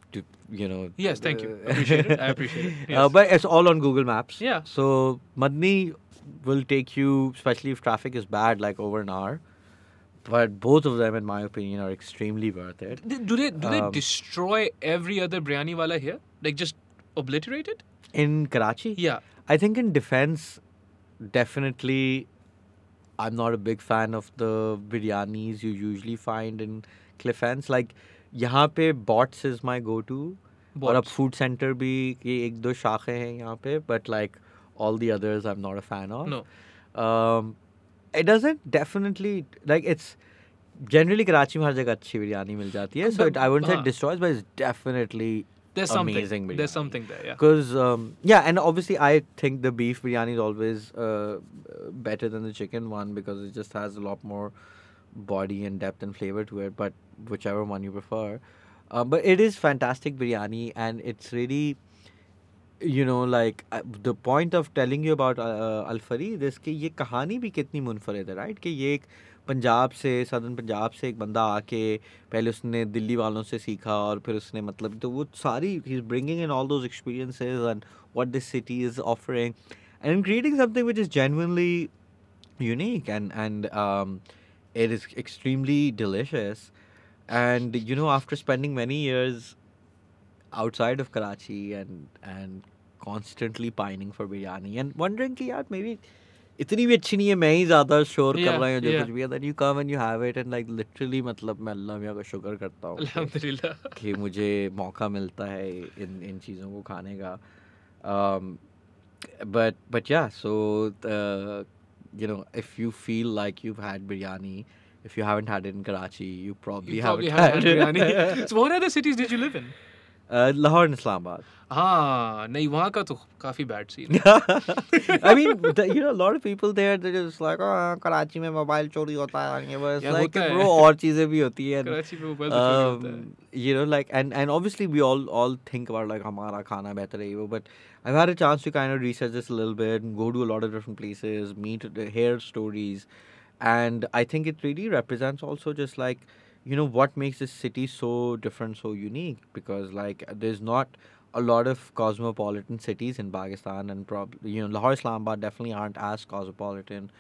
Yes, thank you. Appreciate it. I appreciate it. Yes. But it's all on Google Maps. Yeah. So Madni will take you, especially if traffic is bad, like over an hour. But both of them, in my opinion, are extremely worth it. Do they destroy every other biryani wala here? Like just obliterate it? In Karachi? Yeah. I think in defense, definitely, I'm not a big fan of the biryanis you usually find in Cliff Ends. Like, यहाँ पे Bots is my go-to. और अब food center भी ये एक दो शाखे हैं यहाँ पे, but like all the others I'm not a fan of. No. It doesn't definitely, like, it's generally Karachi में हर जगह अच्छी बिरयानी मिल जाती है. So I wouldn't say it destroys, but it's definitely There's amazing something. biryani. There's something there, yeah. Because, and obviously I think the beef biryani is always better than the chicken one because it just has a lot more body and depth and flavor to it, but whichever one you prefer. But it is fantastic biryani, and it's really, like the point of telling you about Al Farid is कि ये कहानी भी कितनी मुनफरिद है, right? कि ये एक पंजाब से, सदर्न पंजाब से एक बंदा आके पहले उसने दिल्ली वालों से सीखा और फिर उसने मतलब तो वो सारी he's bringing in all those experiences and what this city is offering and creating something which is genuinely unique and it is extremely delicious. And after spending many years outside of Karachi and constantly pining for biryani and wondering कि यार maybe इतनी भी अच्छी नहीं है, मैं ही ज़्यादा शोर कर रहा हूँ जो कुछ भी है, that you come and you have it and like literally मतलब मैं अल्लाह मियाँ का शुक्र करता हूँ अल्हम्दुलिल्लाह कि मुझे मौका मिलता है इन चीज़ों को खाने का. But yeah, so if you feel like you've had biryani, if you haven't had it in Karachi, you probably haven't had biryani. So what other cities did you live in? Lahore and Islamabad. हाँ नहीं वहाँ का तो काफी bad scene. I mean, a lot of people there, they're just like, oh, Karachi में mobile चोरी होता है, but it's like, bro, और चीजें भी होती हैं. कराची में मोबाइल तो चोरी होता है. Like, and obviously we all think about like हमारा खाना बेहतर है वो, but I've had a chance to kind of research this a little bit, and go to a lot of different places, hear stories, and I think it really represents also just like, what makes this city so different, so unique, because like there's not a lot of cosmopolitan cities in Pakistan, and probably Lahore, Islamabad definitely aren't as cosmopolitan,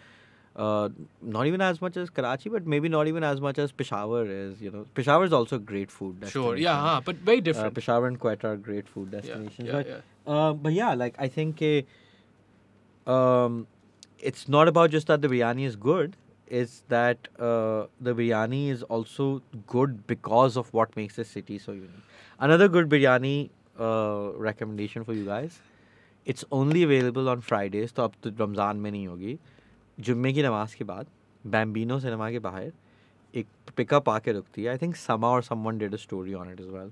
not even as much as Karachi, but maybe not even as much as Peshawar is. Peshawar is also a great food destination. Sure, yeah, but very different. Peshawar and Quetta are great food destinations. Yeah. But yeah, like I think it's not about just that the biryani is good. Is that the biryani is also good because of what makes the city so unique. Another good biryani recommendation for you guys. It's only available on Fridays, तो अब तो रमज़ान में नहीं होगी. जुम्मे की नमाज के बाद Bambino सिनेमा के बाहर एक पिकअप आके रुकती है. I think Sama or someone did a story on it as well.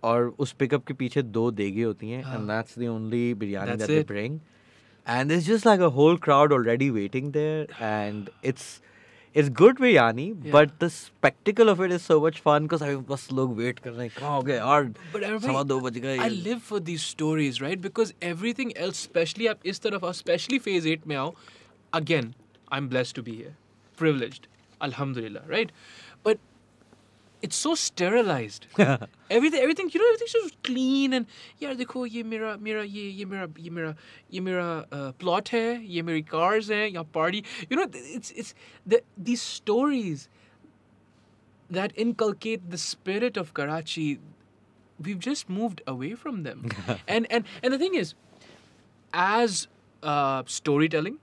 और उस पिकअप के पीछे दो देगे होती हैं, and that's the only biryani that they bring. And there's just like a whole crowd already waiting there, and it's good biryani, but the spectacle of it is so much fun because बस लोग wait कर रहे हैं कहाँ हो गए यार 2:15 I live for these stories, right? Because everything else, especially आप इस तरफ आओ, especially phase 8 में आओ, again, I'm blessed to be here, privileged, alhamdulillah, right? But it's so sterilized. everything, everything's just clean and यार देखो ये मेरा मेरा ये मेरा plot है, ये मेरी cars हैं, यहाँ party. It's these stories that inculcate the spirit of Karachi. We've just moved away from them. and the thing is, as storytelling,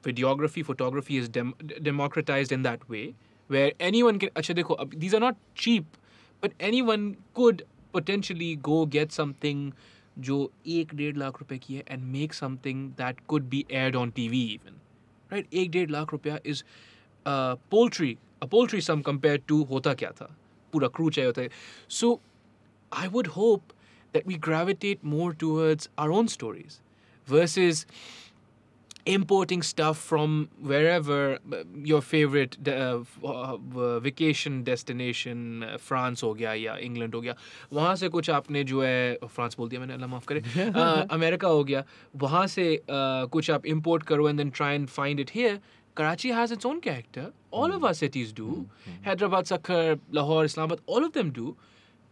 videography, photography is democratized in that way, where anyone can. Acha dekho, these are not cheap, but anyone could potentially go get something जो 1-1.5 लाख रुपए की है and make something that could be aired on TV even, right? 1-1.5 lakh रुपया is a poultry sum compared to होता क्या था, पूरा crew चाहिए होता है. So I would hope that we gravitate more towards our own stories versus importing stuff from wherever your favorite vacation destination, France हो गया या England हो गया, वहाँ से कुछ आपने जो है, France बोल दिया मैंने, अल्लाह माफ़ करे, अमेरिका हो गया, वहाँ से कुछ आप import करो and then try and find it here. Karachi has its own character. All of our cities do. Hyderabad, Sakhar, Lahore, Islamabad, all of them do.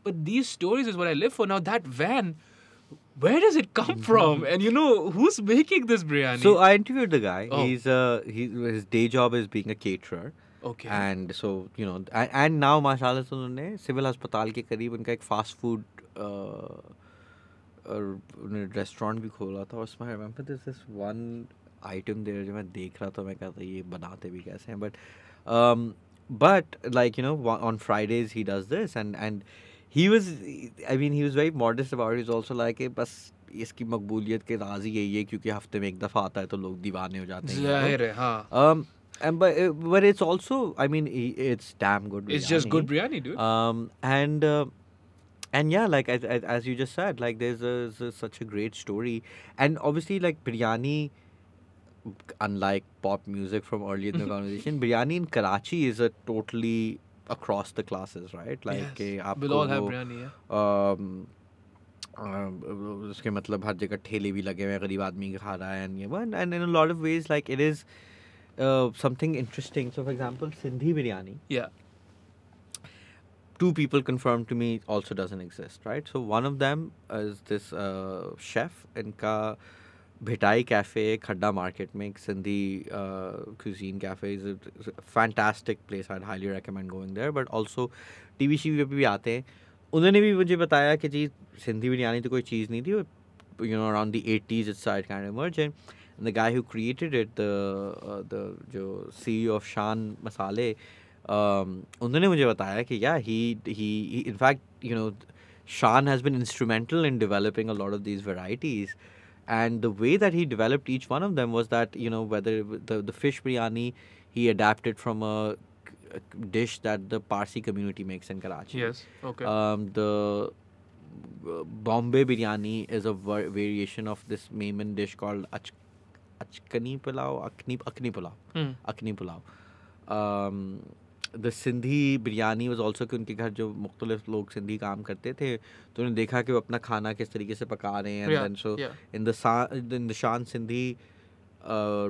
But these stories is what I live for. Now that van, where does it come from? And who's making this biryani? So I interviewed the guy. Oh. His day job is being a caterer. Okay. And so, and now माशाल्लाह से उन्होंने civil अस्पताल के करीब उनका एक fast food restaurant भी खोला था. उसमें I remember there's this one item there जो मैं देख रहा था, मैं कहता ये बनाते भी कैसे हैं, but like on Fridays he does this and he was very modest about it. He's also like बस इसकी मकबूलियत के राज ही यही है क्योंकि हफ्ते में एक दफ़ा आता है तो लोग दीवाने हो जाते हैं. ज़ाहिर है, हाँ. But it's also, it's damn good biryani. It's just good biryani, dude. And yeah, like as you just said, like there's such a great story, and obviously like biryani, unlike pop music from earlier in the conversation, biryani in Karachi is a totally across the classes, right? Like yes. We'll all have biryani, yeah. उसके मतलब हर जगह ठेले भी लगे हुए हैं, गरीब आदमी खा रहा है, and in a lot of ways like it is something interesting. So for example, Sindhi biryani. Yeah. 2 people confirmed to me also doesn't exist, right? So one of them is this chef. इनका Bhitai Cafe, Khadda Market में एक Sindhi cuisine cafe is a fantastic place. I'd highly recommend going there. But also TV पे भी आते हैं. उन्होंने भी मुझे बताया कि जी सिंधी बिरयानी तो कोई चीज़ नहीं थी. Around the 80s it started kind of emerging. And the guy who created it, the जो CEO of Shan Masale, उन्होंने मुझे बताया कि yeah, he in fact, Shan has been instrumental in developing a lot of these varieties. And the way that he developed each one of them was that, whether the fish biryani, he adapted from a dish that the Parsi community makes in Karachi. Yes, okay. The Bombay biryani is a variation of this Memon dish called Akni pulao. The Sindhi biryani was also कि उनके घर जो मुख्तलिफ लोग सिंधी काम करते थे तो उन्होंने देखा कि वो अपना खाना किस तरीके से पका रहे हैं. And then so in the Shan Sindhi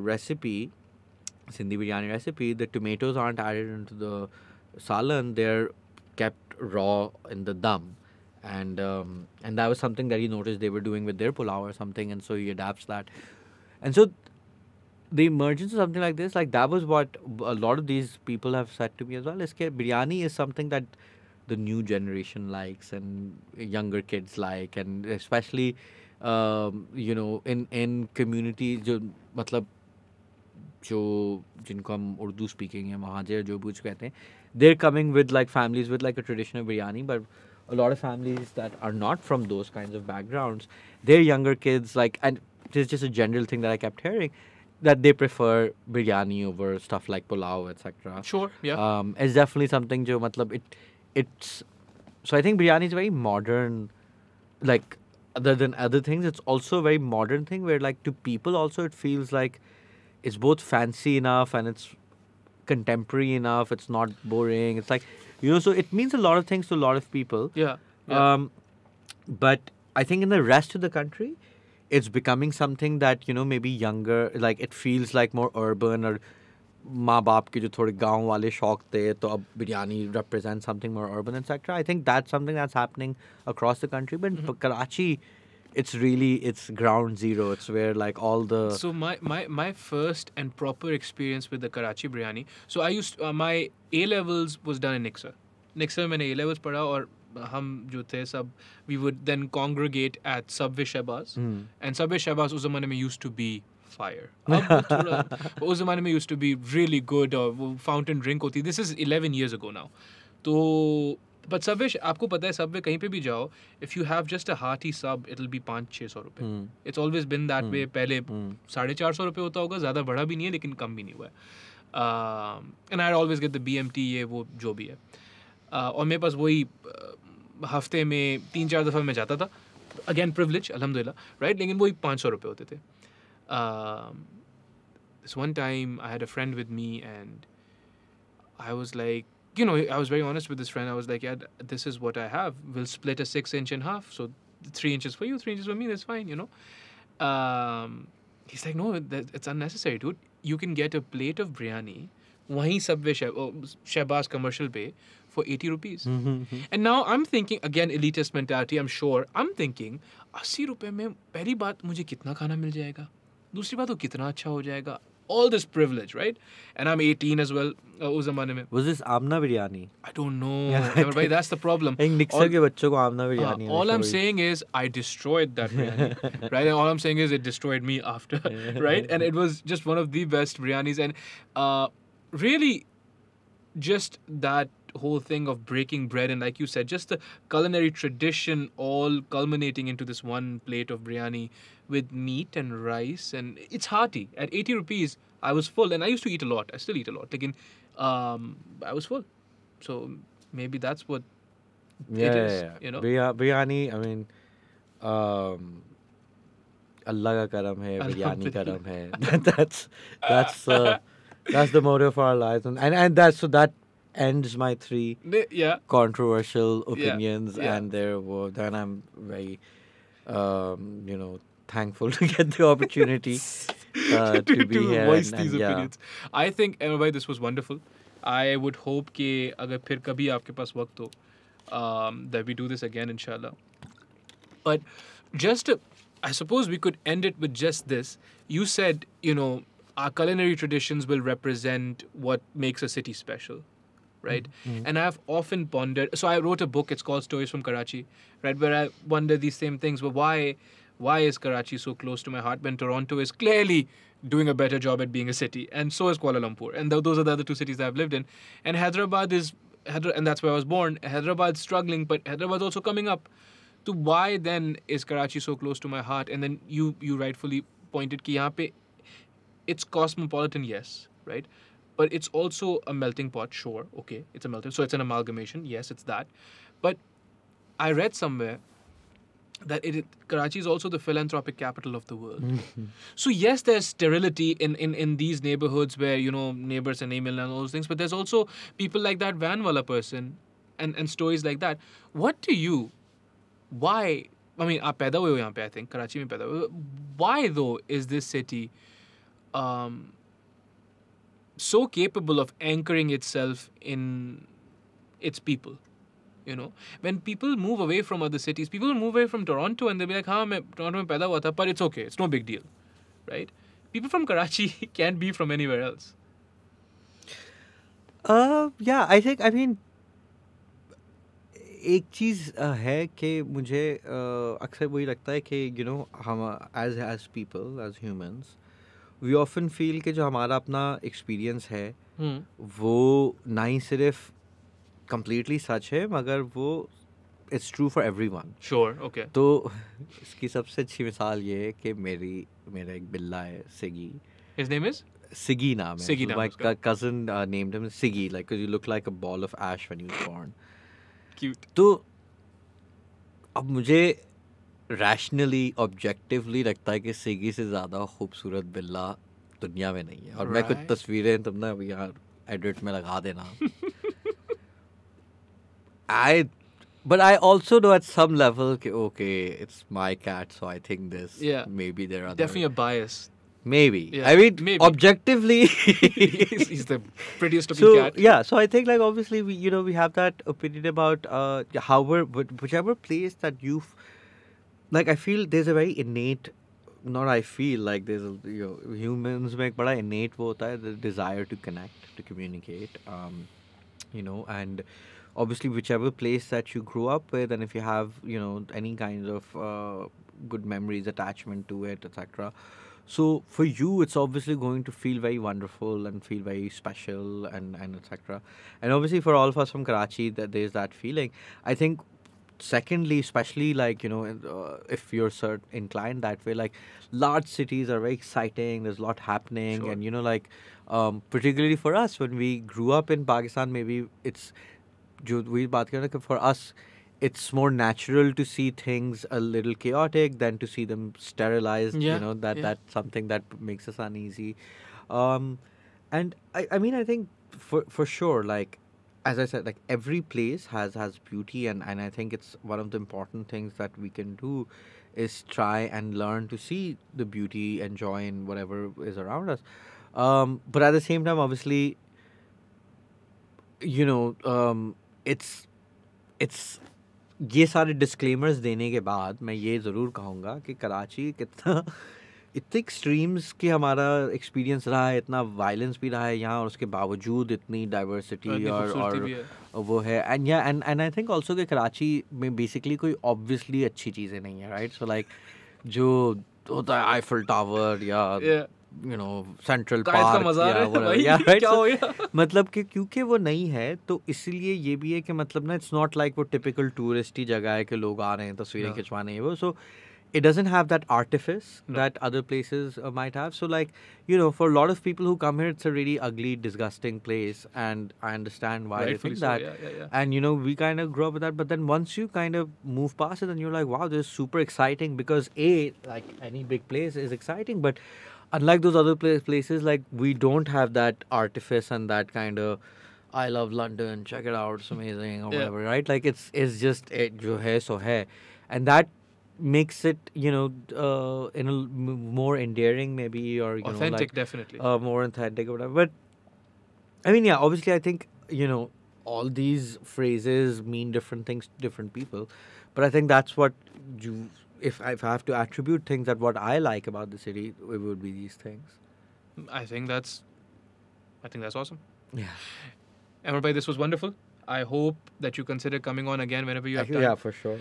recipe, Sindhi biryani recipe, the tomatoes aren't added into the salan, they're kept raw in the dum. And that was something that he noticed they were doing with their pulao or something, and so he adapts that. And so the emergence of something like this, like that was what a lot of these people have said to me as well. Is that biryani is something that the new generation likes and younger kids like, and especially in communities जो मतलब जो जिनको हम Urdu speaking है महाजर जो कुछ कहते हैं, they're coming with like families with like a tradition of biryani, but a lot of families that are not from those kinds of backgrounds, their younger kids like, and it's just a general thing that I kept hearing, that they prefer biryani over stuff like pulao, etc. Sure, yeah. It's definitely something jo matlab it's so I think biryani is a very modern, like other than other things, it's also a very modern thing where like to people also it feels like it's both fancy enough and it's contemporary enough, it's not boring, it's like so it means a lot of things to a lot of people. Yeah. But I think in the rest of the country it's becoming something that maybe younger, like it feels like more urban, or माँ बाप के जो थोड़े गांव वाले शौक थे तो अब biryani represents something more urban, etc. I think that's something that's happening across the country, but Mm-hmm. Karachi, it's ground zero. It's where like all the So my first and proper experience with the Karachi biryani. So I used my A levels was done in Nixa. Nixa में मैंने A levels पढ़ा और हम जो थे सब we would then congregate at Subway Shahbaz. And Subway Shahbaz उस ज़माने में used to be fire. अब थोड़ा उस ज़माने में used to be really good और वो fountain drink होती. This is 11 years ago now. तो but Subway आपको पता है Subway कहीं पे भी जाओ, if you have just a hearty sub, it'll be 500-600 रुपए. It's always been that way. पहले 450 रुपए होता होगा, ज़्यादा बड़ा भी नहीं है लेकिन कम भी नहीं हुआ है. And I always get the BMT ये वो जो भी है. और मेरे पास वही हफ्ते में 3-4 दफ़ा मैं जाता था. Again privilege, alhamdulillah, right? लेकिन वही 500 रुपए होते थे. This one time I had a friend with me and I was like, I was very honest with this friend. I was like, yeah, this is what I have. We'll split a 6-inch in half. So 3 inches for you, 3 inches for me. That's fine, He's like, no, it's unnecessary, dude. You can get a plate of biryani, wahi Subway Shahbaz commercial bay for 80 rupees. And now I'm thinking, again, elitist mentality, I'm sure. I'm thinking, 80 रुपए में पहली बात मुझे कितना खाना मिल जाएगा? दूसरी बात वो कितना अच्छा हो जाएगा? All this privilege, right? And I'm 18 as well. उस ज़माने में. Was this Amna biryani? I don't know. Bhai, that's the problem. एक निक्सर के बच्चों को Amna biryani. All I'm saying is I destroyed that biryani, right? And all I'm saying is it destroyed me after, right? And it was just one of the best biryanis. And really, just that whole thing of breaking bread and, like you said, just the culinary tradition all culminating into this one plate of biryani with meat and rice, and it's hearty. At 80 rupees, I was full, and I used to eat a lot. I still eat a lot. Again, I was full. So maybe that's what it is, Biryani, I mean, Allah ka karam hai, biryani karam hai. That's the motto of our lives, and that ends my 3 controversial opinions, and then I'm very thankful to get the opportunity to be here voice these opinions. I think, Emma, this was wonderful. I would hope कि अगर फिर कभी आपके पास वक्त हो, that we do this again, inshallah. But just, I suppose we could end it with just this. You said, our culinary traditions will represent what makes a city special, right? And I've often pondered. So I wrote a book. It's called Stories from Karachi, right? Where I wonder these same things. But why is Karachi so close to my heart when Toronto is clearly doing a better job at being a city, and so is Kuala Lumpur, and those are the other 2 cities I've lived in. And Hyderabad and that's where I was born. Hyderabad's struggling, but Hyderabad's also coming up. So why then is Karachi so close to my heart? And then you rightfully pointed कि यहाँ पे it's cosmopolitan, yes, right? But it's also a melting pot, sure, okay, it's a melting, so it's an amalgamation, yes, it's that. But I read somewhere that Karachi is also the philanthropic capital of the world. So yes, there's sterility in these neighborhoods where, neighbors and email and all those things, but there's also people like that van wala person and stories like that. Why, I mean, aap paida hue ho yahan pe, I think, Karachi mein paida hue. Why though is this city so capable of anchoring itself in its people? When people move away from other cities, people will move away from Toronto and they'll be like, main Toronto mein paida hua tha, but it's okay, it's no big deal, right? People from Karachi can't be from anywhere else. Yeah, I mean, एक चीज़ है कि मुझे अक्सर वही लगता है कि हम as people, as humans, we often feel कि जो हमारा अपना experience है वो ना ही सिर्फ completely सच है मगर वो it's true for everyone. Sure, okay. तो इसकी सबसे अच्छी मिसाल ये है कि मेरा एक बिल्ला है सिगी. His name is? Siggy naam hai. Siggy naam My cousin named him Siggy, like, because you look like a ball of ash when he was born. Cute. तो अब मुझे rationally, objectively लगता है कि सिगी से ज़्यादा खूबसूरत बिल्ला दुनिया में नहीं है. और मैं कुछ तस्वीरें तुम ना यार एडिट में लगा देना. But I also know at some level, okay, it's my cat, so I think this. Yeah. Maybe there are definitely a bias. Maybe. Yeah, I mean, maybe. objectively. He's the prettiest looking So cat. yeah, so I think like obviously we have that opinion about however whichever place that like I feel there's a very innate, not I feel like there's a, humans में एक बड़ा innate वो होता है, the desire to connect, to communicate, and obviously whichever place that you grew up with, and if you have any kind of good memories, attachment to it, etc. So for you, it's obviously going to feel very wonderful and feel very special and etc. And obviously for all of us from Karachi, that there's that feeling. I think secondly, especially like if you're inclined that way, like large cities are very exciting. There's a lot happening, Sure. and like particularly for us when we grew up in Pakistan, maybe it's जो वही बात कर रहे हैं कि for us it's more natural to see things a little chaotic than to see them sterilized. Yeah, That's something that makes us uneasy. Um, and I mean, I think for sure, like as I said, like every place has beauty, and I think it's one of the important things that we can do is try and learn to see the beauty and joy in whatever is around us. But at the same time, obviously, it's ये सारे disclaimers देने के बाद मैं ये ज़रूर कहूँगा कि कराची कितना इतने एक्सट्रीम्स की हमारा एक्सपीरियंस रहा है, इतना वायलेंस भी रहा है यहाँ, और उसके बावजूद इतनी डाइवर्सिटी और वो है, एंड आई थिंक ऑल्सो कि कराची में बेसिकली कोई ऑब्वियसली अच्छी चीज़ें नहीं है, राइट? सो लाइक जो होता है आईफल टावर या सेंट्रल पार्क, मतलब कि क्योंकि वो नहीं है तो इसीलिए ये भी है कि मतलब ना इट्स नॉट लाइक वो टिपिकल टूरिस्टी जगह है कि लोग आ रहे हैं तस्वीरें खिंचवाने, वो सो it doesn't have that artifice that other places might have. So like for a lot of people who come here, it's a really ugly, disgusting place, and I understand why they think that. And we kind of grew up with that, but then once you kind of move past it and you're like, wow, this is super exciting, because like any big place is exciting, but unlike those other places, like we don't have that artifice and that kind of I love London, check it out, it's amazing, or whatever, right? Like it's just jo hai so hai, and that makes it in a more endearing maybe, or authentic, like, definitely more authentic or whatever. But I mean, yeah, obviously I think all these phrases mean different things to different people, but I think that's what if I have to attribute things that what I like about the city, it would be these things. I think that's awesome. Yeah. Amar bhai, this was wonderful. I hope that you consider coming on again whenever you have time. Yeah, for sure.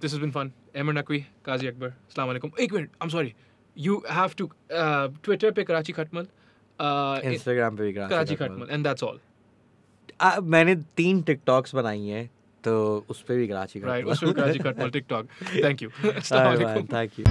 This has been fun. Amar Naqvi, Qazi Akbar. Assalamu alaikum. Ek minute, I'm sorry. You have to Twitter pe Karachi Khatmal, Instagram पे भी Karachi Khatmal, and that's all. मैंने 3 TikToks बनाई हैं, तो उस पे भी Karachi Right, उस पे Karachi Khatmal TikTok. Thank you. Assalamu alaikum. Thank you.